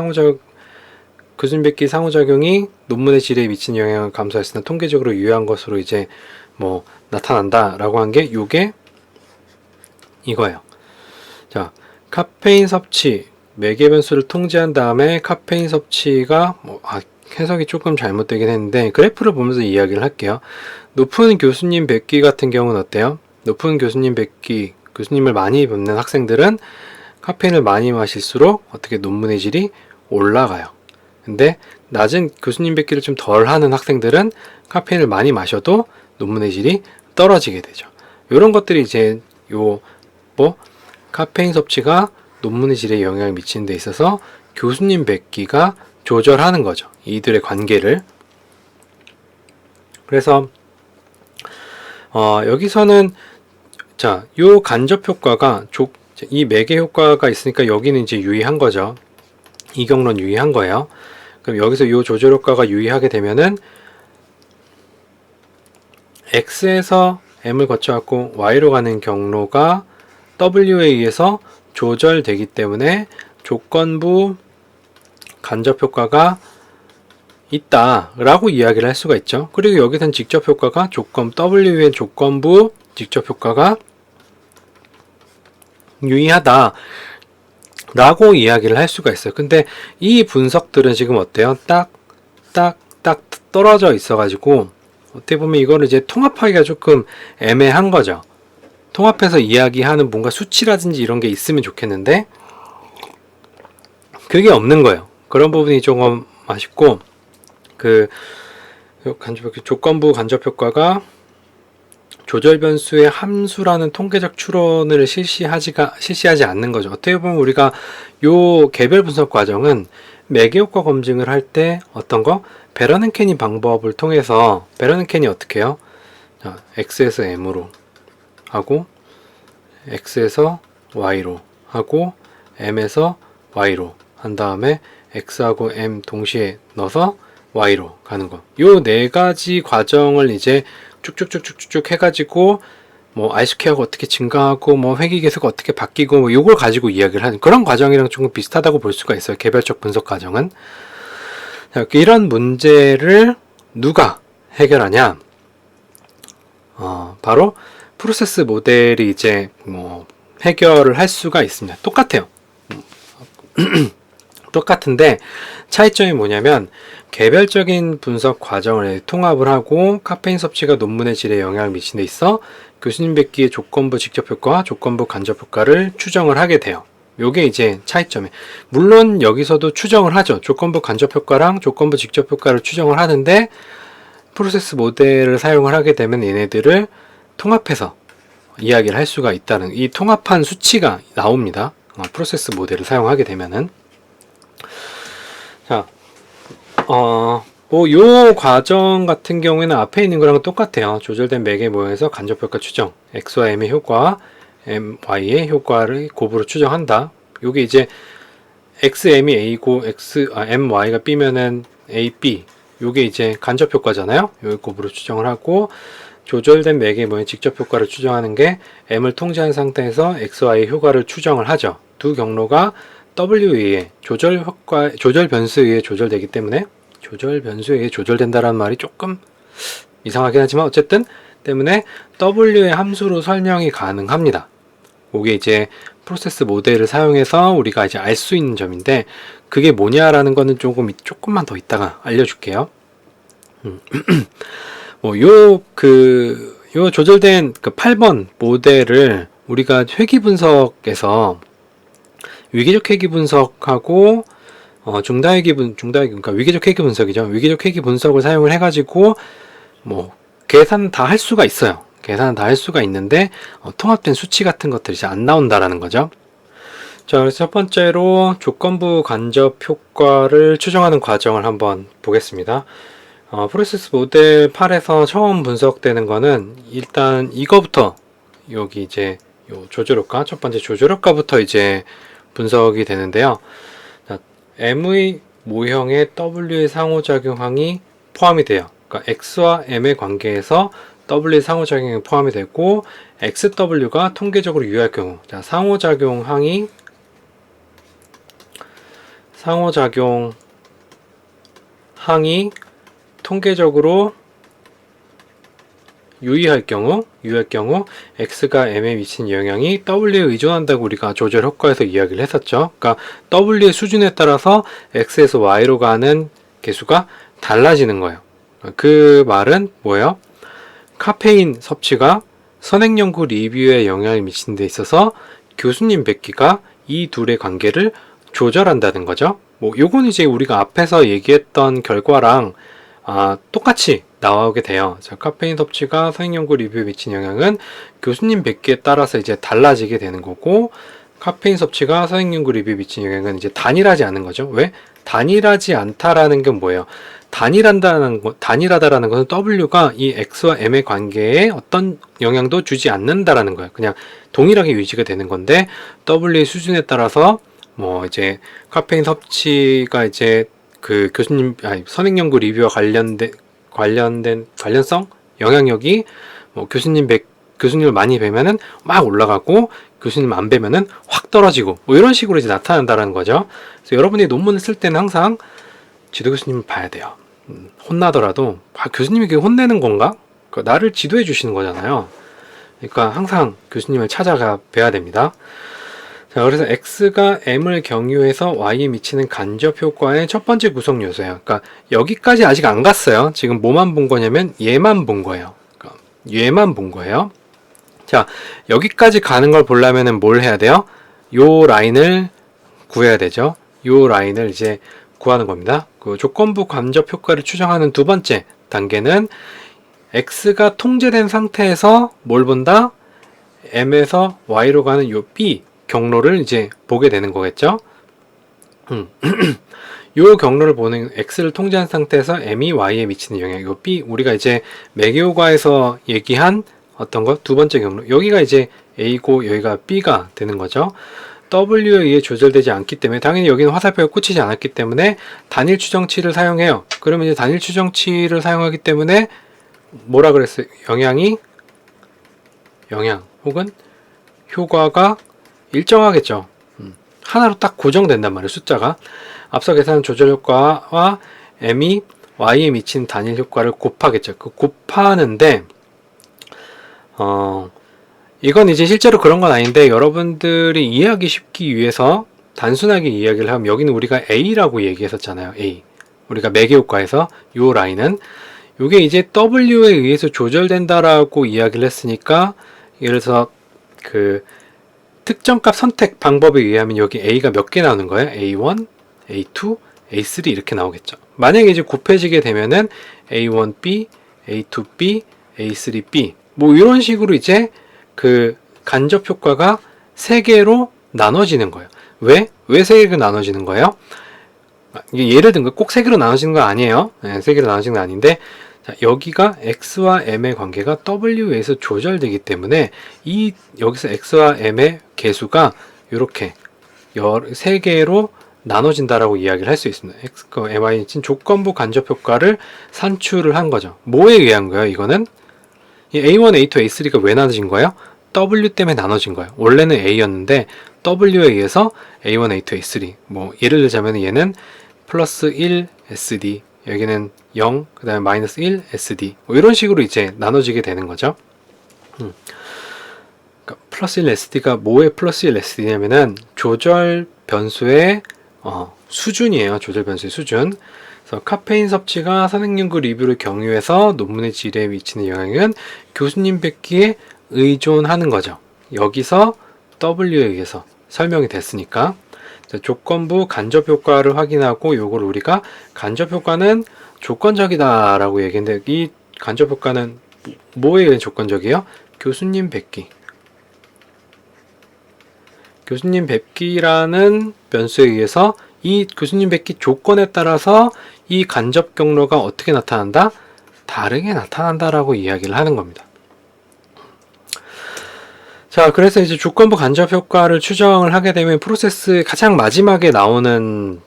상호작용이 논문의 질에 미친 영향을 감소했으나 통계적으로 유효한 것으로 이제 뭐 나타난다라고 한 게 요게 이거예요. 자, 카페인 섭취 매개 변수를 통제한 다음에 카페인 섭취가 해석이 조금 잘못되긴 했는데 그래프를 보면서 이야기를 할게요. 높은 교수님 뵙기 같은 경우는 어때요? 높은 교수님 뵙기, 교수님을 많이 뵙는 학생들은 카페인을 많이 마실수록 어떻게 논문의 질이 올라가요. 근데 낮은 교수님 뵙기를 좀 덜 하는 학생들은 카페인을 많이 마셔도 논문의 질이 떨어지게 되죠. 이런 것들이 이제 카페인 섭취가 논문의 질에 영향을 미치는 데 있어서 교수님 뵙기가 조절하는 거죠. 이들의 관계를. 그래서 여기서는 자, 요 간접 효과가 이 매개 효과가 있으니까 여기는 이제 유의한 거죠. 이 경로는 유의한 거예요. 그럼 여기서 요 조절 효과가 유의하게 되면은 X에서 M을 거쳐갖고 Y로 가는 경로가 W에 의해서 조절되기 때문에 조건부 간접 효과가 있다라고 이야기를 할 수가 있죠. 그리고 여기서는 직접 효과가 W의 조건부 직접 효과가 유의하다 라고 이야기를 할 수가 있어요. 근데 이 분석들은 지금 어때요? 딱 떨어져 있어 가지고 어떻게 보면 이거를 이제 통합하기가 조금 애매한 거죠. 통합해서 이야기하는 뭔가 수치라든지 이런 게 있으면 좋겠는데 그게 없는 거예요. 그런 부분이 조금 아쉽고 조건부 간접 효과가 조절 변수의 함수라는 통계적 추론을 실시하지 않는 거죠. 어떻게 보면 우리가 요 개별 분석 과정은 매개 효과 검증을 할 때 어떤 거? 베런앤캐니 방법을 통해서 베런앤캐니 어떻게 해요? 자, X에서 M으로 하고 X에서 Y로 하고 M에서 Y로 한 다음에 X하고 M 동시에 넣어서 Y로 가는 거. 요 네 가지 과정을 이제 쭉쭉쭉쭉쭉 해가지고 뭐 R스퀘어가 어떻게 증가하고 뭐 회귀계수가 어떻게 바뀌고 뭐 요걸 가지고 이야기를 하는 그런 과정이랑 조금 비슷하다고 볼 수가 있어요. 개별적 분석 과정은. 자, 이런 문제를 누가 해결하냐? 바로 프로세스 모델이 이제 뭐 해결을 할 수가 있습니다. 똑같아요. 똑같은데 차이점이 뭐냐면 개별적인 분석 과정을 통합을 하고 카페인 섭취가 논문의 질에 영향을 미치는 데 있어 교수님 뵙기의 조건부 직접 효과, 조건부 간접 효과를 추정을 하게 돼요. 요게 이제 차이점이에요. 물론 여기서도 추정을 하죠. 조건부 간접 효과랑 조건부 직접 효과를 추정을 하는데 프로세스 모델을 사용을 하게 되면 얘네들을 통합해서 이야기를 할 수가 있다는, 이 통합한 수치가 나옵니다. 프로세스 모델을 사용하게 되면은. 자, 뭐, 요 과정 같은 경우에는 앞에 있는 거랑 똑같아요. 조절된 맥의 모형에서 간접효과 추정, X와 M의 효과, M, Y의 효과를 곱으로 추정한다. 요게 이제 XM이 A고, M, Y가 B면은 A, B. 요게 이제 간접효과잖아요. 요게 곱으로 추정을 하고, 조절된 맥의 모형 직접 효과를 추정하는 게 M을 통제한 상태에서 XY의 효과를 추정을 하죠. 두 경로가 W에 의해 조절 변수에 의해 조절되기 때문에, 조절 변수에 의해 조절된다라는 말이 조금 이상하긴 하지만 어쨌든 때문에 W의 함수로 설명이 가능합니다. 그게 이제 프로세스 모델을 사용해서 우리가 이제 알 수 있는 점인데, 그게 뭐냐라는 거는 조금만 더 이따가 알려줄게요. 요 조절된 그 8번 모델을 우리가 회귀 분석에서 위계적 회귀 분석하고 그러니까 위계적 회귀 분석이죠. 위계적 회귀 분석을 사용을 해가지고 뭐 계산 다 할 수가 있어요. 계산은 다 할 수가 있는데 통합된 수치 같은 것들이 이제 안 나온다라는 거죠. 자, 그래서 첫 번째로 조건부 간접 효과를 추정하는 과정을 한번 보겠습니다. 프로세스 모델 8에서 처음 분석되는 거는 일단 이거부터, 여기 이제 요 조절효과, 첫 번째 조절효과부터 이제 분석이 되는데요. 자, M의 모형에 W의 상호작용항이 포함이 돼요. 그러니까 X와 M의 관계에서 W의 상호작용이 포함이 되고, XW가 통계적으로 유효할 경우, 자, 상호작용항이 통계적으로 유의할 경우 X가 M에 미친 영향이 W에 의존한다고 우리가 조절 효과에서 이야기를 했었죠. 그러니까 W의 수준에 따라서 X에서 Y로 가는 개수가 달라지는 거예요. 그 말은 뭐예요? 카페인 섭취가 선행연구 리뷰에 영향을 미치는 데 있어서 교수님 뵙기가 이 둘의 관계를 조절한다는 거죠. 뭐 요건 이제 우리가 앞에서 얘기했던 결과랑 똑같이 나오게 돼요. 자, 카페인 섭취가 선행연구 리뷰에 미친 영향은 교수님 뵙기에 따라서 이제 달라지게 되는 거고, 카페인 섭취가 선행연구 리뷰에 미친 영향은 이제 단일하지 않은 거죠. 왜? 단일하지 않다라는 건 뭐예요? 단일하다라는 것은 W가 이 X와 M의 관계에 어떤 영향도 주지 않는다라는 거예요. 그냥 동일하게 유지가 되는 건데, W의 수준에 따라서 뭐 이제 카페인 섭취가 이제 그 선행연구 리뷰와 관련성 영향력이 뭐 교수님을 많이 뵈면은 막 올라가고, 교수님 안 뵈면은 확 떨어지고, 뭐 이런 식으로 이제 나타난다는 거죠. 그래서 여러분이 논문을 쓸 때는 항상 지도 교수님을 봐야 돼요. 혼나더라도 교수님이 그게 혼내는 건가? 그러니까 나를 지도해 주시는 거잖아요. 그러니까 항상 교수님을 찾아가 뵈야 됩니다. 자, 그래서 X가 M을 경유해서 Y에 미치는 간접 효과의 첫 번째 구성 요소예요. 그러니까 여기까지 아직 안 갔어요. 지금 뭐만 본 거냐면 얘만 본 거예요. 그러니까 얘만 본 거예요. 자, 여기까지 가는 걸 보려면은 뭘 해야 돼요? 요 라인을 구해야 되죠. 요 라인을 이제 구하는 겁니다. 그 조건부 간접 효과를 추정하는 두 번째 단계는 X가 통제된 상태에서 뭘 본다? M에서 Y로 가는 요 B 경로를 이제 보게 되는 거겠죠. 요 경로를 보는, X를 통제한 상태에서 M이 Y에 미치는 영향, 요 B, 우리가 이제 매개효과에서 얘기한 어떤 것, 두 번째 경로, 여기가 이제 A고 여기가 B가 되는 거죠. W에 의해 조절되지 않기 때문에, 당연히 여기는 화살표가 꽂히지 않았기 때문에 단일 추정치를 사용해요. 그러면 이제 단일 추정치를 사용하기 때문에 뭐라 그랬어요? 영향 혹은 효과가 일정하겠죠. 하나로 딱 고정된단 말이에요. 숫자가. 앞서 계산한 조절 효과와 M이 Y에 미친 단일 효과를 곱하겠죠. 그 곱하는데 이건 이제 실제로 그런 건 아닌데, 여러분들이 이해하기 쉽기 위해서 단순하게 이야기를 하면, 여기는 우리가 A라고 얘기했었잖아요. A. 우리가 매개효과에서 요 라인은 요게 이제 W에 의해서 조절된다라고 이야기를 했으니까, 예를 들어서 그 특정값 선택 방법에 의하면 여기 A가 몇 개 나오는 거예요? A1, A2, A3 이렇게 나오겠죠. 만약에 이제 곱해지게 되면은 A1B, A2B, A3B 뭐 이런 식으로 이제 그 간접 효과가 3개로 나눠지는 거예요. 왜 3개로 나눠지는 거예요? 이게 예를 든 거 꼭 3개로 나눠지는 거 아니에요. 네, 3개로 나눠지는 거 아닌데, 자, 여기가 x와 m의 관계가 w에서 조절되기 때문에 여기서 x와 m의 개수가 이렇게 3개로 나눠진다라고 이야기를 할 수 있습니다. x과 my는 조건부 간접 효과를 산출을 한 거죠. 뭐에 의한 거예요? 이거는 이 a1, a2, a3가 왜 나눠진 거예요? w 때문에 나눠진 거예요. 원래는 a였는데 w에 의해서 a1, a2, a3. 뭐 예를 들자면 얘는 플러스 1 sd, 여기는 0, 그 다음에 마이너스 1 sd. 뭐 이런 식으로 이제 나눠지게 되는 거죠. 그러니까 플러스 1 sd가 뭐의 플러스 1 sd냐면은 조절 변수의 수준이에요. 조절 변수의 수준. 그래서 카페인 섭취가 선행연구 리뷰를 경유해서 논문의 질에 미치는 영향은 교수님 뵙기에 의존하는 거죠. 여기서 W에 의해서 설명이 됐으니까. 조건부 간접 효과를 확인하고 요걸 우리가 간접 효과는 조건적이다 라고 얘기했는데, 이 간접 효과는 뭐에 의해 조건적이에요? 교수님 뵙기. 교수님 뵙기라는 변수에 의해서 이 교수님 뵙기 조건에 따라서 이 간접 경로가 어떻게 나타난다? 다르게 나타난다라고 이야기를 하는 겁니다. 자, 그래서 이제 조건부 간접 효과를 추정을 하게 되면 프로세스 가장 마지막에 나오는,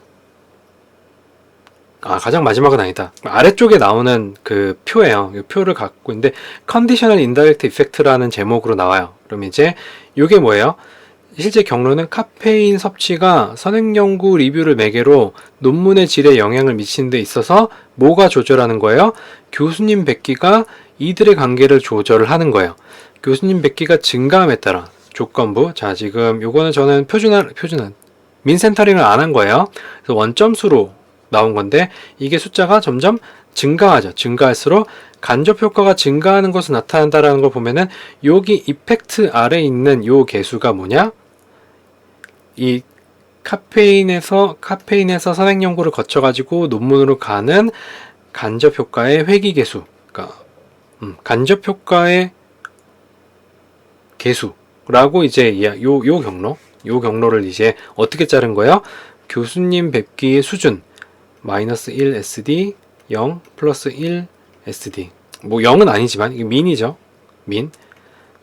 가장 마지막은 아니다. 아래쪽에 나오는 그 표예요. 이 표를 갖고 있는데 Conditional Indirect Effect라는 제목으로 나와요. 그럼 이제 이게 뭐예요? 실제 경로는 카페인 섭취가 선행연구 리뷰를 매개로 논문의 질에 영향을 미치는 데 있어서 뭐가 조절하는 거예요? 교수님 뵙기가 이들의 관계를 조절을 하는 거예요. 교수님 뵙기가 증가함에 따라 조건부, 자 지금 요거는 저는 표준한 민센터링을 안 한 거예요. 그래서 원점수로 나온 건데 이게 숫자가 점점 증가하죠. 증가할수록 간접 효과가 증가하는 것으로 나타난다라는 걸 보면은 여기 이펙트 아래에 있는 요 개수가 뭐냐? 이 카페인에서 선행 연구를 거쳐 가지고 논문으로 가는 간접 효과의 회귀 개수. 그러니까 간접 효과의 개수라고 이제 요 경로를 이제 어떻게 자른 거예요? 교수님 뵙기의 수준 마이너스 1 SD 0 플러스 1 SD. 뭐 0은 아니지만 이게 민이죠. 민.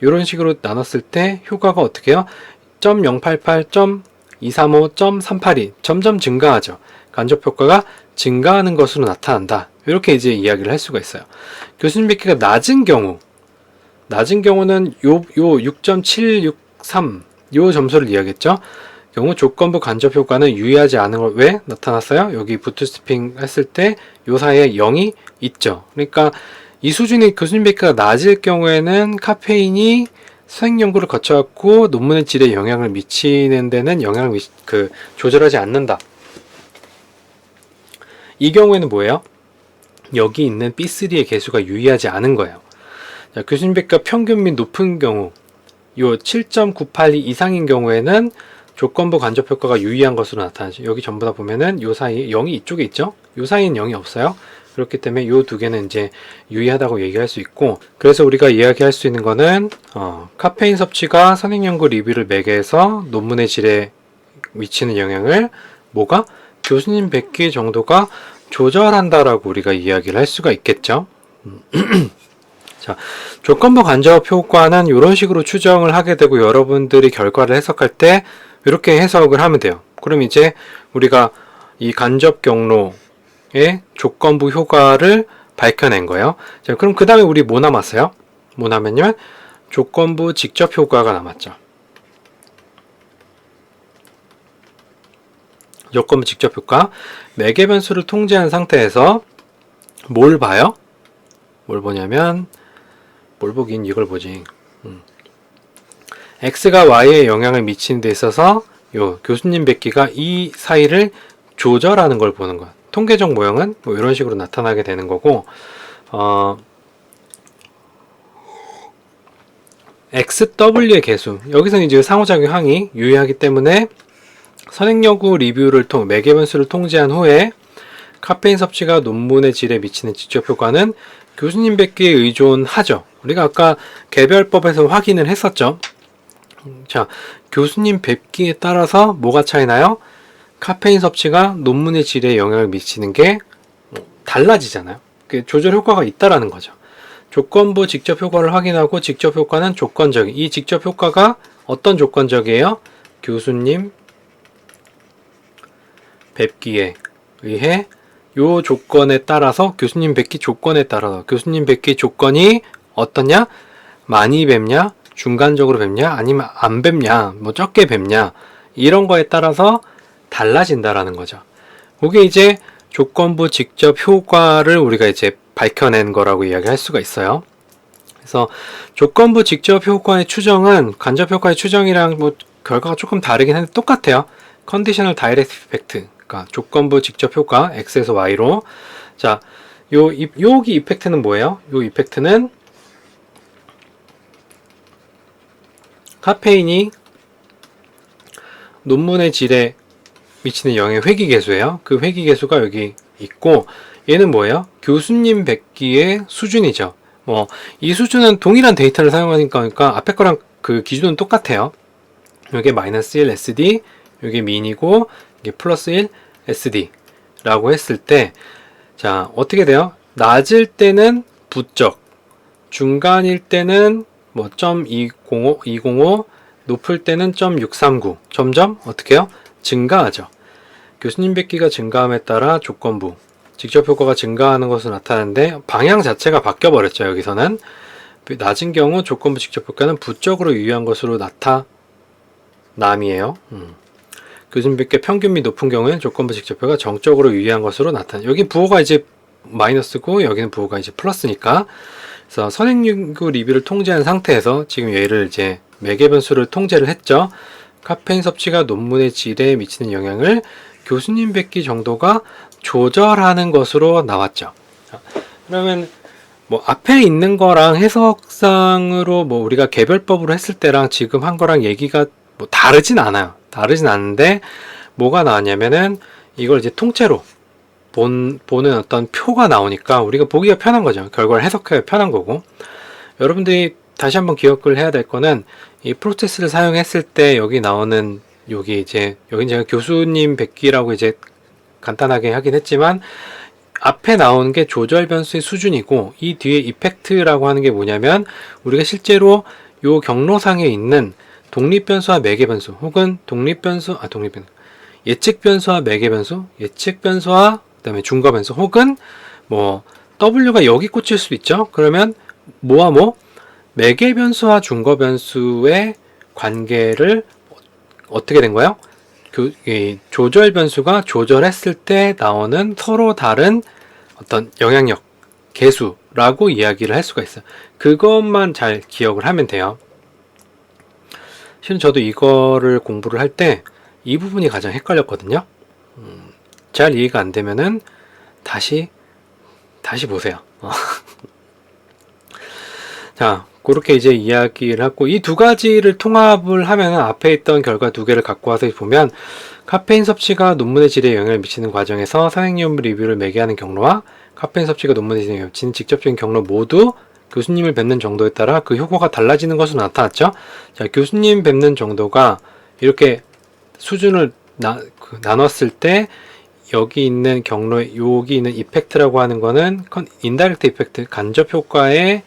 이런 식으로 나눴을 때 효과가 어떻게 해요? 0.088, 235, 382 점점 증가하죠. 간접 효과가 증가하는 것으로 나타난다. 이렇게 이제 이야기를 할 수가 있어요. 교수님 뵙기가 낮은 경우는 요 6.763 요 점수를 이야기했죠. 경우 조건부 간접 효과는 유의하지 않은 걸 왜 나타났어요? 여기 부트스트핑 했을 때 요 사이에 0이 있죠. 그러니까 이 수준이 교수님 뵙기가 낮을 경우에는 카페인이 수행 연구를 거쳐갖고 논문의 질에 영향을 미치는 데는 조절하지 않는다. 이 경우에는 뭐예요? 여기 있는 B3의 개수가 유의하지 않은 거예요. 자, 교수님 뵙기가 평균 및 높은 경우, 요 7.982 이상인 경우에는 조건부 간접 효과가 유의한 것으로 나타나죠. 여기 전부 다 보면은 요 사이에 0이 이쪽에 있죠? 요 사이엔 0이 없어요. 그렇기 때문에 요 두 개는 이제 유의하다고 얘기할 수 있고, 그래서 우리가 이야기할 수 있는 거는 카페인 섭취가 선행연구 리뷰를 매개해서 논문의 질에 미치는 영향을 뭐가? 교수님 뵙기 정도가 조절한다라고 우리가 이야기를 할 수가 있겠죠. 자, 조건부 간접 효과는 이런 식으로 추정을 하게 되고 여러분들이 결과를 해석할 때 이렇게 해석을 하면 돼요. 그럼 이제 우리가 이 간접 경로의 조건부 효과를 밝혀낸 거예요. 자, 그럼 그 다음에 우리 뭐 남았어요? 뭐 남았냐면 조건부 직접 효과가 남았죠. 조건부 직접 효과. 매개 변수를 통제한 상태에서 뭘 봐요? 뭘 보냐면 뭘 보긴 이걸 보지. X가 Y에 영향을 미치는 데 있어서 요 교수님 뵙기가 이 사이를 조절하는 걸 보는 거야. 통계적 모형은 뭐 이런 식으로 나타나게 되는 거고, XW의 개수. 여기서는 이제 상호작용항이 유의하기 때문에 선행연구 리뷰를 매개 변수를 통제한 후에 카페인 섭취가 논문의 질에 미치는 직접 효과는 교수님 뵙기에 의존하죠. 우리가 아까 개별법에서 확인을 했었죠. 자, 교수님 뵙기에 따라서 뭐가 차이나요? 카페인 섭취가 논문의 질에 영향을 미치는 게 달라지잖아요. 조절 효과가 있다라는 거죠. 조건부 직접 효과를 확인하고 직접 효과는 조건적인. 이 직접 효과가 어떤 조건적이에요? 교수님 뵙기에 의해 요 조건에 따라서 교수님 뵙기 조건에 따라서 교수님 뵙기 조건이 어떠냐? 많이 뵙냐? 중간적으로 뵙냐? 아니면 안 뵙냐? 뭐 적게 뵙냐? 이런 거에 따라서 달라진다라는 거죠. 그게 이제 조건부 직접 효과를 우리가 이제 밝혀낸 거라고 이야기할 수가 있어요. 그래서 조건부 직접 효과의 추정은 간접 효과의 추정이랑 뭐 결과가 조금 다르긴 한데 똑같아요. 컨디셔널 다이렉트 이펙트, 그러니까 조건부 직접 효과 X에서 Y로. 자, 여기 이펙트는 뭐예요? 요 이펙트는 카페인이 논문의 질에 미치는 영향의 회귀계수예요. 그 회귀계수가 여기 있고, 얘는 뭐예요? 교수님 뵙기의 수준이죠. 뭐 이 수준은 동일한 데이터를 사용하니까 그러니까 앞에 거랑 그 기준은 똑같아요. 이게 마이너스 1 SD, 이게 민이고 이게 플러스 1 SD 라고 했을 때, 자, 어떻게 돼요? 낮을 때는 부쩍, 중간일 때는 뭐 0.205, 205, 높을 때는 0.639, 점점 어떻게 해요? 증가하죠. 교수님 뵙기가 증가함에 따라 조건부 직접 효과가 증가하는 것으로 나타나는데 방향 자체가 바뀌어버렸죠. 여기서는 낮은 경우 조건부 직접 효과는 부적으로 유의한 것으로 나타남이에요. 교수님 뵙기 평균 및 높은 경우에는 조건부 직접 효과가 정적으로 유의한 것으로 나타나. 여기 부호가 이제 마이너스고 여기는 부호가 이제 플러스니까. 그래서 선행연구 리뷰를 통제한 상태에서 지금 얘를 이제 매개 변수를 통제를 했죠. 카페인 섭취가 논문의 질에 미치는 영향을 교수님 뵙기 정도가 조절하는 것으로 나왔죠. 자, 그러면 뭐 앞에 있는 거랑 해석상으로 뭐 우리가 개별법으로 했을 때랑 지금 한 거랑 얘기가 뭐 다르진 않아요. 다르진 않은데 뭐가 나왔냐면은 이걸 이제 통째로 보는 어떤 표가 나오니까 우리가 보기가 편한 거죠. 결과를 해석하기가 편한 거고. 여러분들이 다시 한번 기억을 해야 될 거는 이 프로세스를 사용했을 때 여기 나오는 여기 제가 교수님 뵙기라고 이제 간단하게 하긴 했지만 앞에 나오는 게 조절 변수의 수준이고 이 뒤에 이펙트라고 하는 게 뭐냐면 우리가 실제로 요 경로상에 있는 독립 변수와 매개 변수 혹은 예측 변수와 매개 변수, 예측 변수와 그다음에 중거 변수 혹은 뭐 W가 여기 꽂힐 수도 있죠. 그러면 뭐와 뭐 매개 변수와 중거 변수의 관계를 어떻게 된 거예요? 이 조절 변수가 조절했을 때 나오는 서로 다른 어떤 영향력, 계수라고 이야기를 할 수가 있어요. 그것만 잘 기억을 하면 돼요. 실은 저도 이거를 공부를 할 때 이 부분이 가장 헷갈렸거든요. 잘 이해가 안 되면은 다시 보세요. 자, 그렇게 이제 이야기를 하고 이 두 가지를 통합을 하면 앞에 있던 결과 두 개를 갖고 와서 보면 카페인 섭취가 논문의 질에 영향을 미치는 과정에서 선행연구 리뷰를 매개하는 경로와 카페인 섭취가 논문의 질에 영향을 미치는 직접적인 경로 모두 교수님을 뵙는 정도에 따라 그 효과가 달라지는 것으로 나타났죠. 자, 교수님 뵙는 정도가 이렇게 수준을 나눴을 때 여기 있는 경로에 여기 있는 이펙트라고 하는 거는 인다이렉트 이펙트 간접 효과의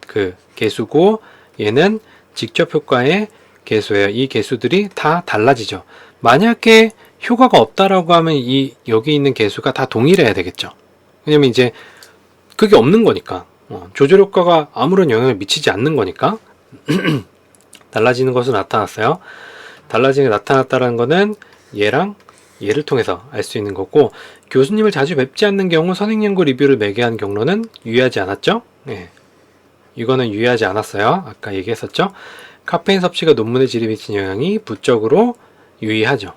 그 개수고 얘는 직접 효과의 개수예요. 이 개수들이 다 달라지죠. 만약에 효과가 없다라고 하면 여기 있는 개수가 다 동일해야 되겠죠. 왜냐면 이제 그게 없는 거니까 조절 효과가 아무런 영향을 미치지 않는 거니까 달라지는 것으로 나타났어요. 달라지는 게 나타났다는 거는 얘랑 얘를 통해서 알 수 있는 거고 교수님을 자주 뵙지 않는 경우 선행연구 리뷰를 매개한 경로는 유의하지 않았죠? 네. 이거는 유의하지 않았어요. 아까 얘기했었죠. 카페인 섭취가 논문의 질에 미치는 영향이 부적으로 유의하죠.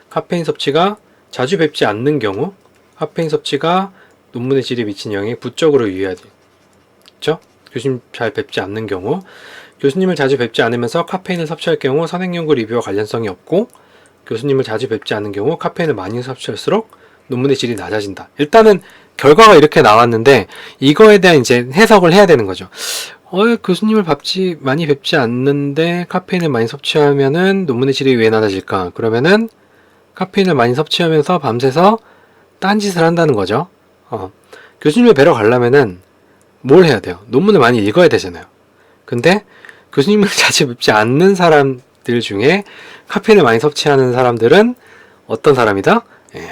카페인 섭취가 자주 뵙지 않는 경우 카페인 섭취가 논문의 질에 미치는 영향이 부적으로 유의하죠. 교수님 잘 뵙지 않는 경우 교수님을 자주 뵙지 않으면서 카페인을 섭취할 경우 선행연구 리뷰와 관련성이 없고 교수님을 자주 뵙지 않는 경우 카페인을 많이 섭취할수록 논문의 질이 낮아진다. 일단은 결과가 이렇게 나왔는데 이거에 대한 이제 해석을 해야 되는 거죠. 교수님을 많이 뵙지 않는데 카페인을 많이 섭취하면은 논문의 질이 왜 낮아질까? 그러면은 카페인을 많이 섭취하면서 밤새서 딴짓을 한다는 거죠. 교수님을 뵈러 가려면은 뭘 해야 돼요? 논문을 많이 읽어야 되잖아요. 근데 교수님을 자주 뵙지 않는 사람들 중에 카페인을 많이 섭취하는 사람들은 어떤 사람이다?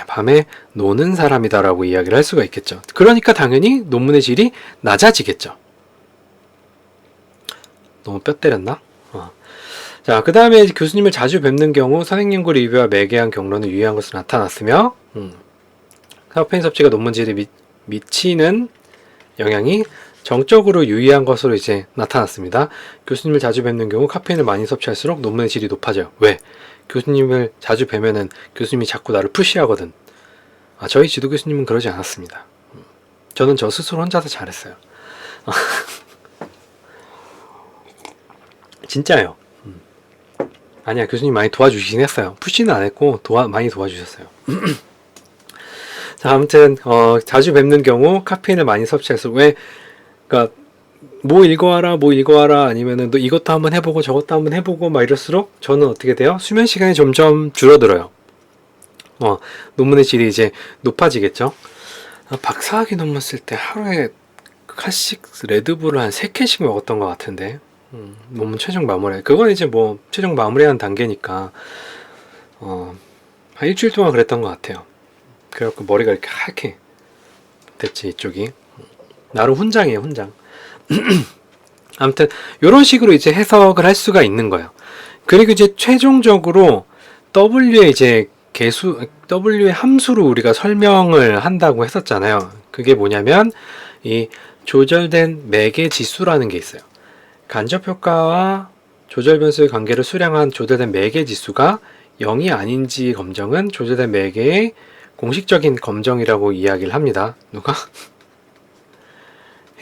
밤에 노는 사람이다 라고 이야기를 할 수가 있겠죠. 그러니까 당연히 논문의 질이 낮아지겠죠. 너무 뼈 때렸나? 자, 그 다음에 교수님을 자주 뵙는 경우 선행연구 리뷰와 매개한 경로는 유의한 것으로 나타났으며 카페인 섭취가 논문 질에 미치는 영향이 정적으로 유의한 것으로 이제 나타났습니다. 교수님을 자주 뵙는 경우 카페인을 많이 섭취할수록 논문의 질이 높아져요. 왜? 교수님을 자주 뵈면은 교수님이 자꾸 나를 푸시하거든. 저희 지도 교수님은 그러지 않았습니다. 저는 저 스스로 혼자서 잘했어요. 진짜요. 아니야, 교수님 많이 도와주시긴 했어요. 푸시는 안 했고 많이 도와주셨어요. 자, 아무튼 자주 뵙는 경우 카페인을 많이 섭취할수록 그러니까 뭐 읽어와라 아니면은 너 이것도 한번 해보고 저것도 한번 해보고 막 이럴수록 저는 어떻게 돼요? 수면 시간이 점점 줄어들어요. 논문의 질이 이제 높아지겠죠. 박사학위 논문 쓸 때 하루에 칸씩 레드불을 한 3캔씩 먹었던 것 같은데 논문 최종 마무리. 그건 이제 뭐 최종 마무리하는 단계니까 한 일주일 동안 그랬던 것 같아요. 그래갖고 머리가 이렇게 하얗게 됐지 이쪽이. 나름 훈장이에요, 훈장. 아무튼 이런 식으로 이제 해석을 할 수가 있는 거예요. 그리고 이제 최종적으로 W의 함수로 우리가 설명을 한다고 했었잖아요. 그게 뭐냐면 이 조절된 매개 지수라는 게 있어요. 간접 효과와 조절 변수의 관계를 수량한 조절된 매개 지수가 0이 아닌지 검정은 조절된 매개의 공식적인 검정이라고 이야기를 합니다. 누가?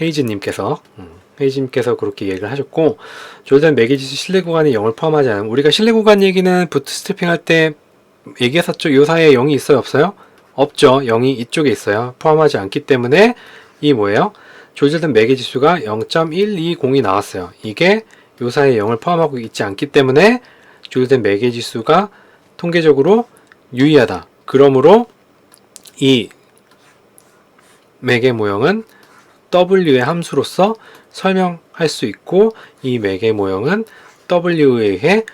헤이즈님께서 그렇게 얘기를 하셨고, 조절된 매개지수 실내 구간이 0을 포함하지 않으면, 우리가 실내 구간 얘기는 부트스트래핑 할 때 얘기했었죠. 이 사이에 0이 있어요, 없어요? 없죠. 0이 이쪽에 있어요. 포함하지 않기 때문에 이 뭐예요? 조절된 매개지수가 0.120이 나왔어요. 이게 이 사이에 0을 포함하고 있지 않기 때문에 조절된 매개지수가 통계적으로 유의하다. 그러므로 이 매개 모형은 W의 함수로서 설명할 수 있고 이 매개 모형은 W에 의해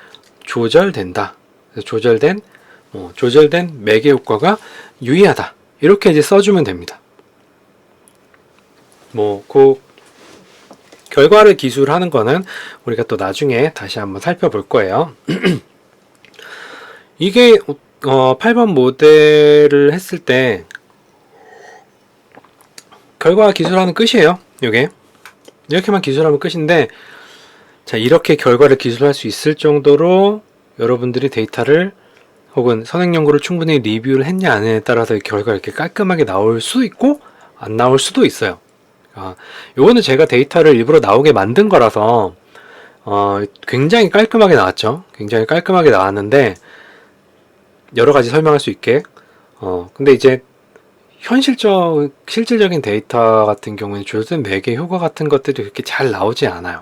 조절된다. 조절된 매개 효과가 유의하다. 이렇게 이제 써주면 됩니다. 그 결과를 기술하는 거는 우리가 또 나중에 다시 한번 살펴볼 거예요. 이게 8번 모델을 했을 때 결과 기술하는 끝이에요. 요게 이렇게만 기술하면 끝인데, 자, 이렇게 결과를 기술할 수 있을 정도로 여러분들이 데이터를 혹은 선행 연구를 충분히 리뷰를 했냐 안 했냐에 따라서 결과가 이렇게 깔끔하게 나올 수도 있고 안 나올 수도 있어요. 요거는 제가 데이터를 일부러 나오게 만든 거라서 굉장히 깔끔하게 나왔죠. 굉장히 깔끔하게 나왔는데 여러 가지 설명할 수 있게. 근데 이제 실질적인 데이터 같은 경우에는 조절된 매개 효과 같은 것들이 그렇게 잘 나오지 않아요.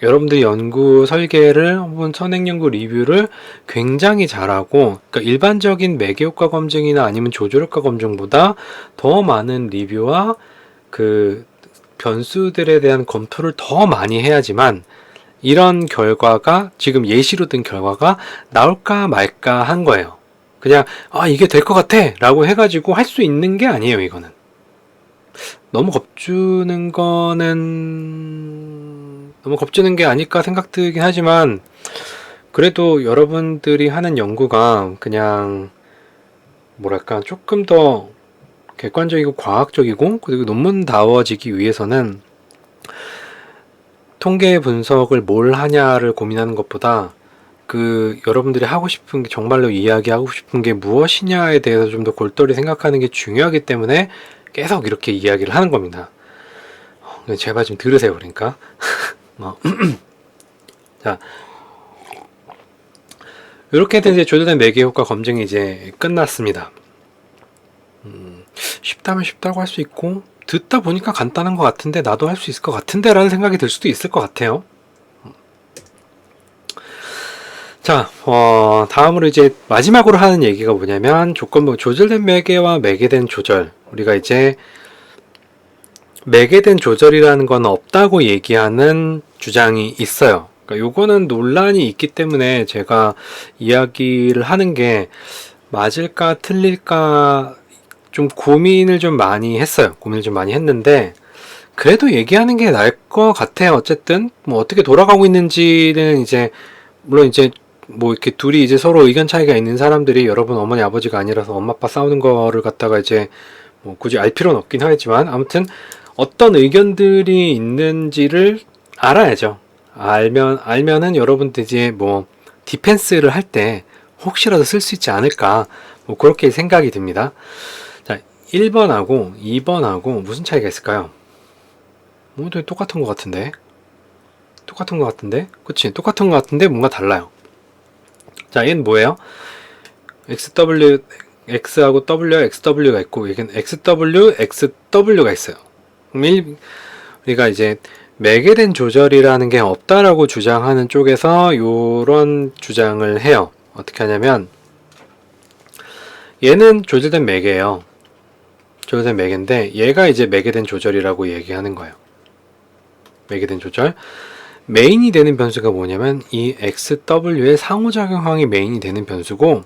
여러분들이 연구 설계를 혹은 선행 연구 리뷰를 굉장히 잘하고, 그러니까 일반적인 매개 효과 검증이나 아니면 조절 효과 검증보다 더 많은 리뷰와 그 변수들에 대한 검토를 더 많이 해야지만 이런 결과가, 지금 예시로 든 결과가 나올까 말까 한 거예요. 그냥 이게 될 것 같아 라고 해가지고 할 수 있는 게 아니에요. 이거는 너무 겁주는 게 아닐까 생각되긴 하지만, 그래도 여러분들이 하는 연구가 그냥 뭐랄까 조금 더 객관적이고 과학적이고 그리고 논문다워지기 위해서는 통계 분석을 뭘 하냐를 고민하는 것보다 여러분들이 하고 싶은 게, 정말로 이야기하고 싶은 게 무엇이냐에 대해서 좀 더 골똘히 생각하는 게 중요하기 때문에 계속 이렇게 이야기를 하는 겁니다. 제발 좀 들으세요. 그러니까 자, 이렇게 해서 이제 조절된 매개 효과 검증이 이제 끝났습니다. 쉽다면 쉽다고 할 수 있고, 듣다 보니까 간단한 것 같은데 나도 할 수 있을 것 같은데 라는 생각이 들 수도 있을 것 같아요. 자, 다음으로 이제 마지막으로 하는 얘기가 뭐냐면 조건부 조절된 매개와 매개된 조절. 우리가 이제 매개된 조절이라는 건 없다고 얘기하는 주장이 있어요. 그러니까 요거는 논란이 있기 때문에 제가 이야기를 하는 게 맞을까 틀릴까 좀 고민을 좀 많이 했어요. 고민을 좀 많이 했는데 그래도 얘기하는 게 나을 것 같아요. 어쨌든 뭐 어떻게 돌아가고 있는지는 이제 물론 이제 뭐 이렇게 둘이 이제 서로 의견 차이가 있는 사람들이 여러분 어머니 아버지가 아니라서 엄마 아빠 싸우는 거를 갖다가 이제 뭐 굳이 알 필요는 없긴 하겠지만 아무튼 어떤 의견들이 있는지를 알아야죠. 알면은 여러분들 이제 뭐 디펜스를 할 때 혹시라도 쓸 수 있지 않을까 뭐 그렇게 생각이 듭니다. 자, 1번하고 2번하고 무슨 차이가 있을까요? 모두 똑같은 것 같은데 그치? 똑같은 것 같은데 뭔가 달라요. 자, 얘는 뭐예요? XW, X하고 W, XW가 있고, 여기는 XW, XW가 있어요. 우리가 이제 매개된 조절이라는 게 없다라고 주장하는 쪽에서 이런 주장을 해요. 어떻게 하냐면, 얘는 조절된 매개예요. 조절된 매개인데, 얘가 이제 매개된 조절이라고 얘기하는 거예요. 매개된 조절. 메인이 되는 변수가 뭐냐면 이 XW의 상호작용항이 메인이 되는 변수고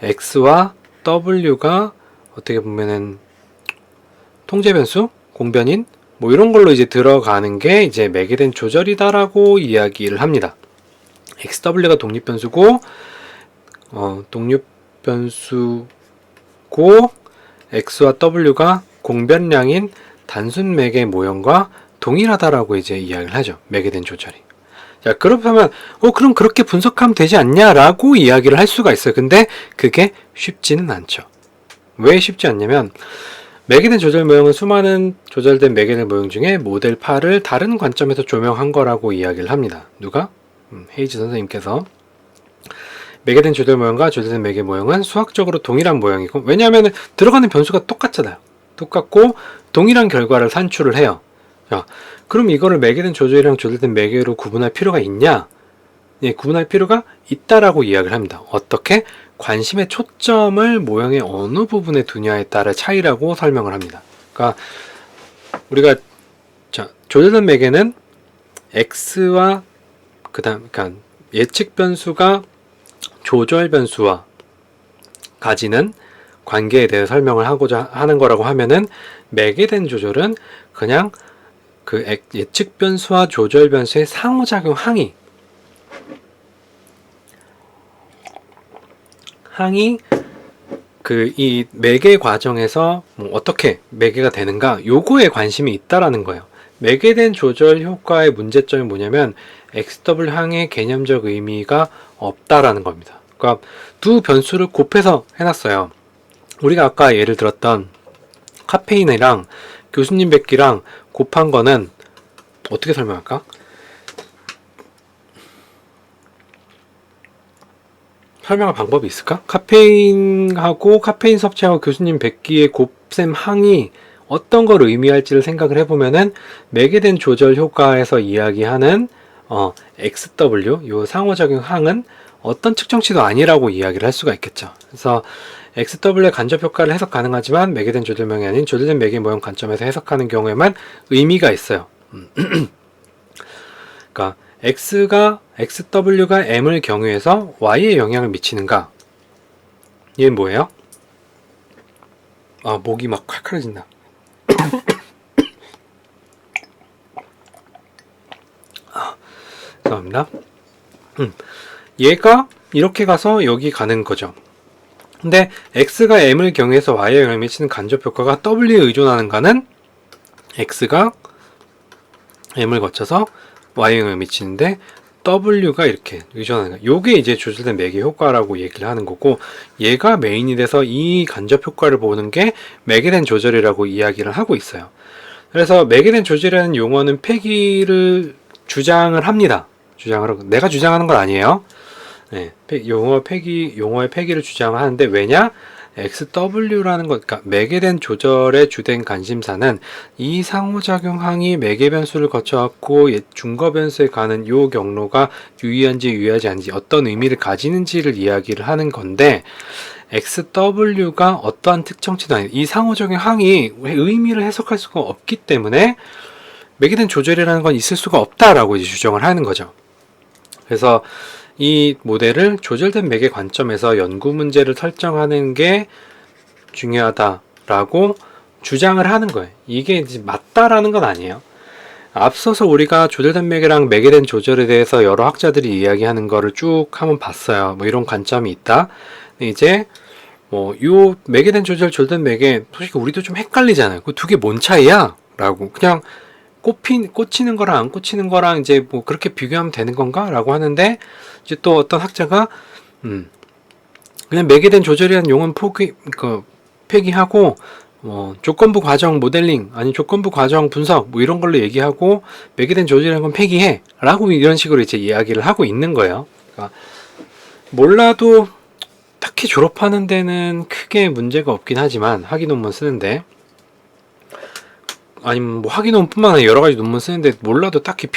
X와 W가 어떻게 보면은 통제 변수, 공변인 뭐 이런 걸로 이제 들어가는 게 이제 매개된 조절이다라고 이야기를 합니다. XW가 독립 변수고 독립 변수고 X와 W가 공변량인 단순 매개 모형과 동일하다라고 이제 이야기를 하죠. 매개된 조절이. 자, 그렇다면 그럼 그렇게 분석하면 되지 않냐라고 이야기를 할 수가 있어요. 근데 그게 쉽지는 않죠. 왜 쉽지 않냐면 매개된 조절 모형은 수많은 조절된 매개된 모형 중에 모델 8을 다른 관점에서 조명한 거라고 이야기를 합니다. 누가? 헤이즈 선생님께서. 매개된 조절 모형과 조절된 매개 모형은 수학적으로 동일한 모형이고 왜냐하면 들어가는 변수가 똑같잖아요. 똑같고 동일한 결과를 산출을 해요. 자, 그럼 이거를 매개된 조절이랑 조절된 매개로 구분할 필요가 있냐? 예, 구분할 필요가 있다라고 이야기를 합니다. 어떻게? 관심의 초점을 모형의 어느 부분에 두냐에 따라 차이라고 설명을 합니다. 그러니까 우리가 조절된 매개는 x와 그러니까 예측 변수가 조절 변수와 가지는 관계에 대해 설명을 하고자 하는 거라고 하면은 매개된 조절은 그냥 그 예측 변수와 조절 변수의 상호작용 항이 그 이 매개 과정에서 뭐 어떻게 매개가 되는가 요거에 관심이 있다라는 거예요. 매개된 조절 효과의 문제점이 뭐냐면 XW 항의 개념적 의미가 없다라는 겁니다. 그러니까 두 변수를 곱해서 해놨어요. 우리가 아까 예를 들었던 카페인이랑 교수님 뵙기랑 곱한 거는 어떻게 설명할까? 설명할 방법이 있을까? 카페인하고 카페인 섭취하고 교수님 뵙기의 곱셈 항이 어떤 걸 의미할지를 생각을 해보면은 매개된 조절 효과에서 이야기하는 XW 요 상호작용 항은 어떤 측정치도 아니라고 이야기를 할 수가 있겠죠. 그래서 XW의 간접 효과를 해석 가능하지만 매개된 조절명이 아닌 조절된 매개 모형 관점에서 해석하는 경우에만 의미가 있어요. 그러니까 XW가 M을 경유해서 Y에 영향을 미치는가? 얘는 뭐예요? 목이 막 칼칼해진다. 죄송합니다. 얘가 이렇게 가서 여기 가는 거죠. 근데 X가 M을 경유해서 Y에 영향을 미치는 간접 효과가 W에 의존하는가는 X가 M을 거쳐서 Y에 영향을 미치는데 W가 이렇게 의존하는 거. 요게 이제 조절된 매개 효과라고 얘기를 하는 거고 얘가 메인이 돼서 이 간접 효과를 보는 게 매개된 조절이라고 이야기를 하고 있어요. 그래서 매개된 조절이라는 용어는 폐기를 주장을 합니다. 주장을 하고 내가 주장하는 건 아니에요. 네, 용어의 폐기를 주장하는데 왜냐? XW라는 것, 그러니까 매개된 조절의 주된 관심사는 이 상호작용항이 매개 변수를 거쳐갖고 중거 변수에 가는 요 경로가 유의한지 유의하지 않은지 어떤 의미를 가지는지를 이야기를 하는 건데 XW가 어떠한 특정치도 아닌 이 상호작용항이 의미를 해석할 수가 없기 때문에 매개된 조절이라는 건 있을 수가 없다라고 이제 주장을 하는 거죠. 그래서 이 모델을 조절된 매개 관점에서 연구 문제를 설정하는 게 중요하다라고 주장을 하는 거예요. 이게 이제 맞다라는 건 아니에요. 앞서서 우리가 조절된 매개랑 매개된 조절에 대해서 여러 학자들이 이야기하는 거를 쭉 한번 봤어요. 뭐 이런 관점이 있다. 근데 이제 요 매개된 조절, 조절된 매개 솔직히 우리도 좀 헷갈리잖아요. 그 두 개 뭔 차이야? 라고 그냥 꽂히는 거랑 안 꽂히는 거랑 이제 뭐 그렇게 비교하면 되는 건가? 라고 하는데 이제 또 어떤 학자가 그냥 매개된 조절이라는 용어는 폐기하고 조건부 과정 모델링 아니 조건부 과정 분석 뭐 이런 걸로 얘기하고 매개된 조절이라는 건 폐기해 라고 이런 식으로 이제 이야기를 하고 있는 거예요. 그러니까 몰라도 딱히 졸업하는 데는 크게 문제가 없긴 하지만 학위 논문 쓰는데 아니면 뭐 학위 논문뿐만 아니라 여러 가지 논문 쓰는데 몰라도 딱히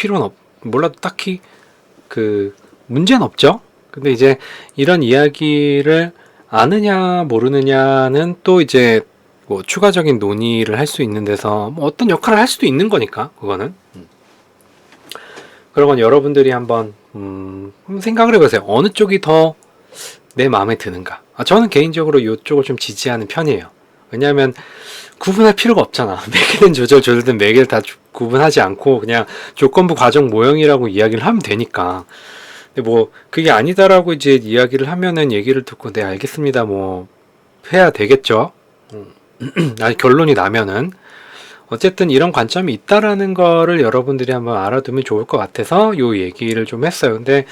몰라도 딱히 그 문제는 없죠. 근데 이제 이런 이야기를 아느냐 모르느냐는 또 이제 뭐 추가적인 논의를 할 수 있는 데서 뭐 어떤 역할을 할 수도 있는 거니까 그거는 그런 건 여러분들이 한번 생각을 해보세요. 어느 쪽이 더 내 마음에 드는가? 저는 개인적으로 이쪽을 좀 지지하는 편이에요. 왜냐하면 구분할 필요가 없잖아. 매개된 조절된 매개를 다 구분하지 않고 그냥 조건부 과정 모형이라고 이야기를 하면 되니까. 근데 뭐 그게 아니다라고 이제 이야기를 하면은 얘기를 듣고 네 알겠습니다 뭐 해야 되겠죠. 결론이 나면은 어쨌든 이런 관점이 있다라는 거를 여러분들이 한번 알아두면 좋을 것 같아서 요 얘기를 좀 했어요. 근데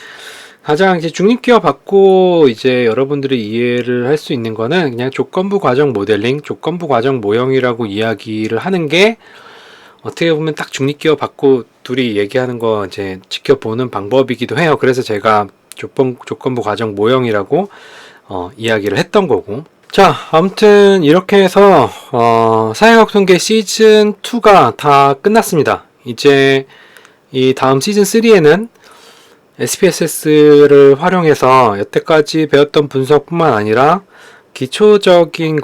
가장 이제 중립기업 받고 이제 여러분들이 이해를 할 수 있는 거는 그냥 조건부 과정 모델링, 조건부 과정 모형이라고 이야기를 하는 게 어떻게 보면 딱 중립기업 받고 둘이 얘기하는 거 이제 지켜보는 방법이기도 해요. 그래서 제가 조건부 과정 모형이라고 이야기를 했던 거고. 자, 아무튼 이렇게 해서 사회과학통계 시즌 2가 다 끝났습니다. 이제 이 다음 시즌 3에는 SPSS를 활용해서 여태까지 배웠던 분석뿐만 아니라 기초적인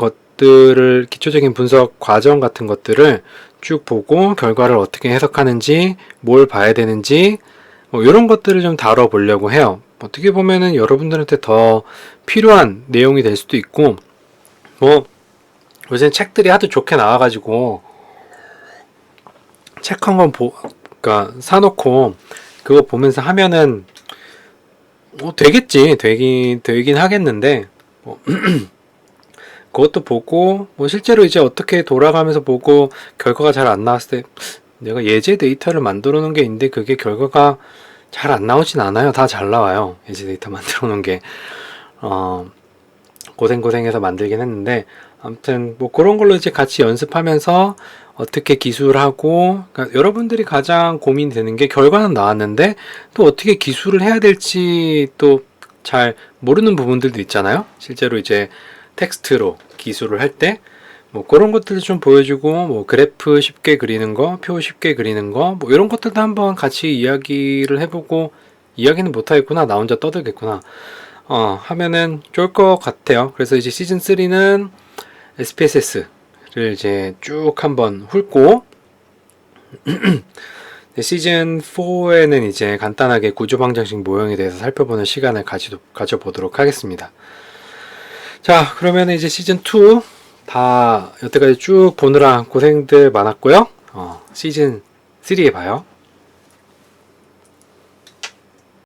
분석 과정 같은 것들을 쭉 보고 결과를 어떻게 해석하는지, 뭘 봐야 되는지, 뭐 이런 것들을 좀 다뤄보려고 해요. 어떻게 보면은 여러분들한테 더 필요한 내용이 될 수도 있고, 뭐 요새 책들이 하도 좋게 나와가지고 책 한 권 그러니까 사놓고 그거 보면서 하면은 되긴 하겠는데 그것도 보고 뭐 실제로 이제 어떻게 돌아가면서 보고 결과가 잘 안 나왔을 때 내가 예제 데이터를 만들어 놓은 게 있는데 그게 결과가 잘 안 나오진 않아요. 다 잘 나와요. 예제 데이터 만들어 놓은 게 고생해서 만들긴 했는데 아무튼 뭐 그런 걸로 이제 같이 연습하면서 어떻게 기술하고 그러니까 여러분들이 가장 고민되는 게 결과는 나왔는데 또 어떻게 기술을 해야 될지 또 잘 모르는 부분들도 있잖아요. 실제로 이제 텍스트로 기술을 할 때 뭐 그런 것들도 좀 보여주고 뭐 그래프 쉽게 그리는 거, 표 쉽게 그리는 거 뭐 이런 것들도 한번 같이 이야기를 해보고 이야기는 못하겠구나 나 혼자 떠들겠구나 하면은 좋을 것 같아요. 그래서 이제 시즌 3는 SPSS를 이제 쭉 한번 훑고 시즌 4에는 이제 간단하게 구조방정식 모형에 대해서 살펴보는 시간을 가져보도록 하겠습니다. 자, 그러면 이제 시즌 2 다 여태까지 쭉 보느라 고생들 많았고요. 시즌 3에 봐요.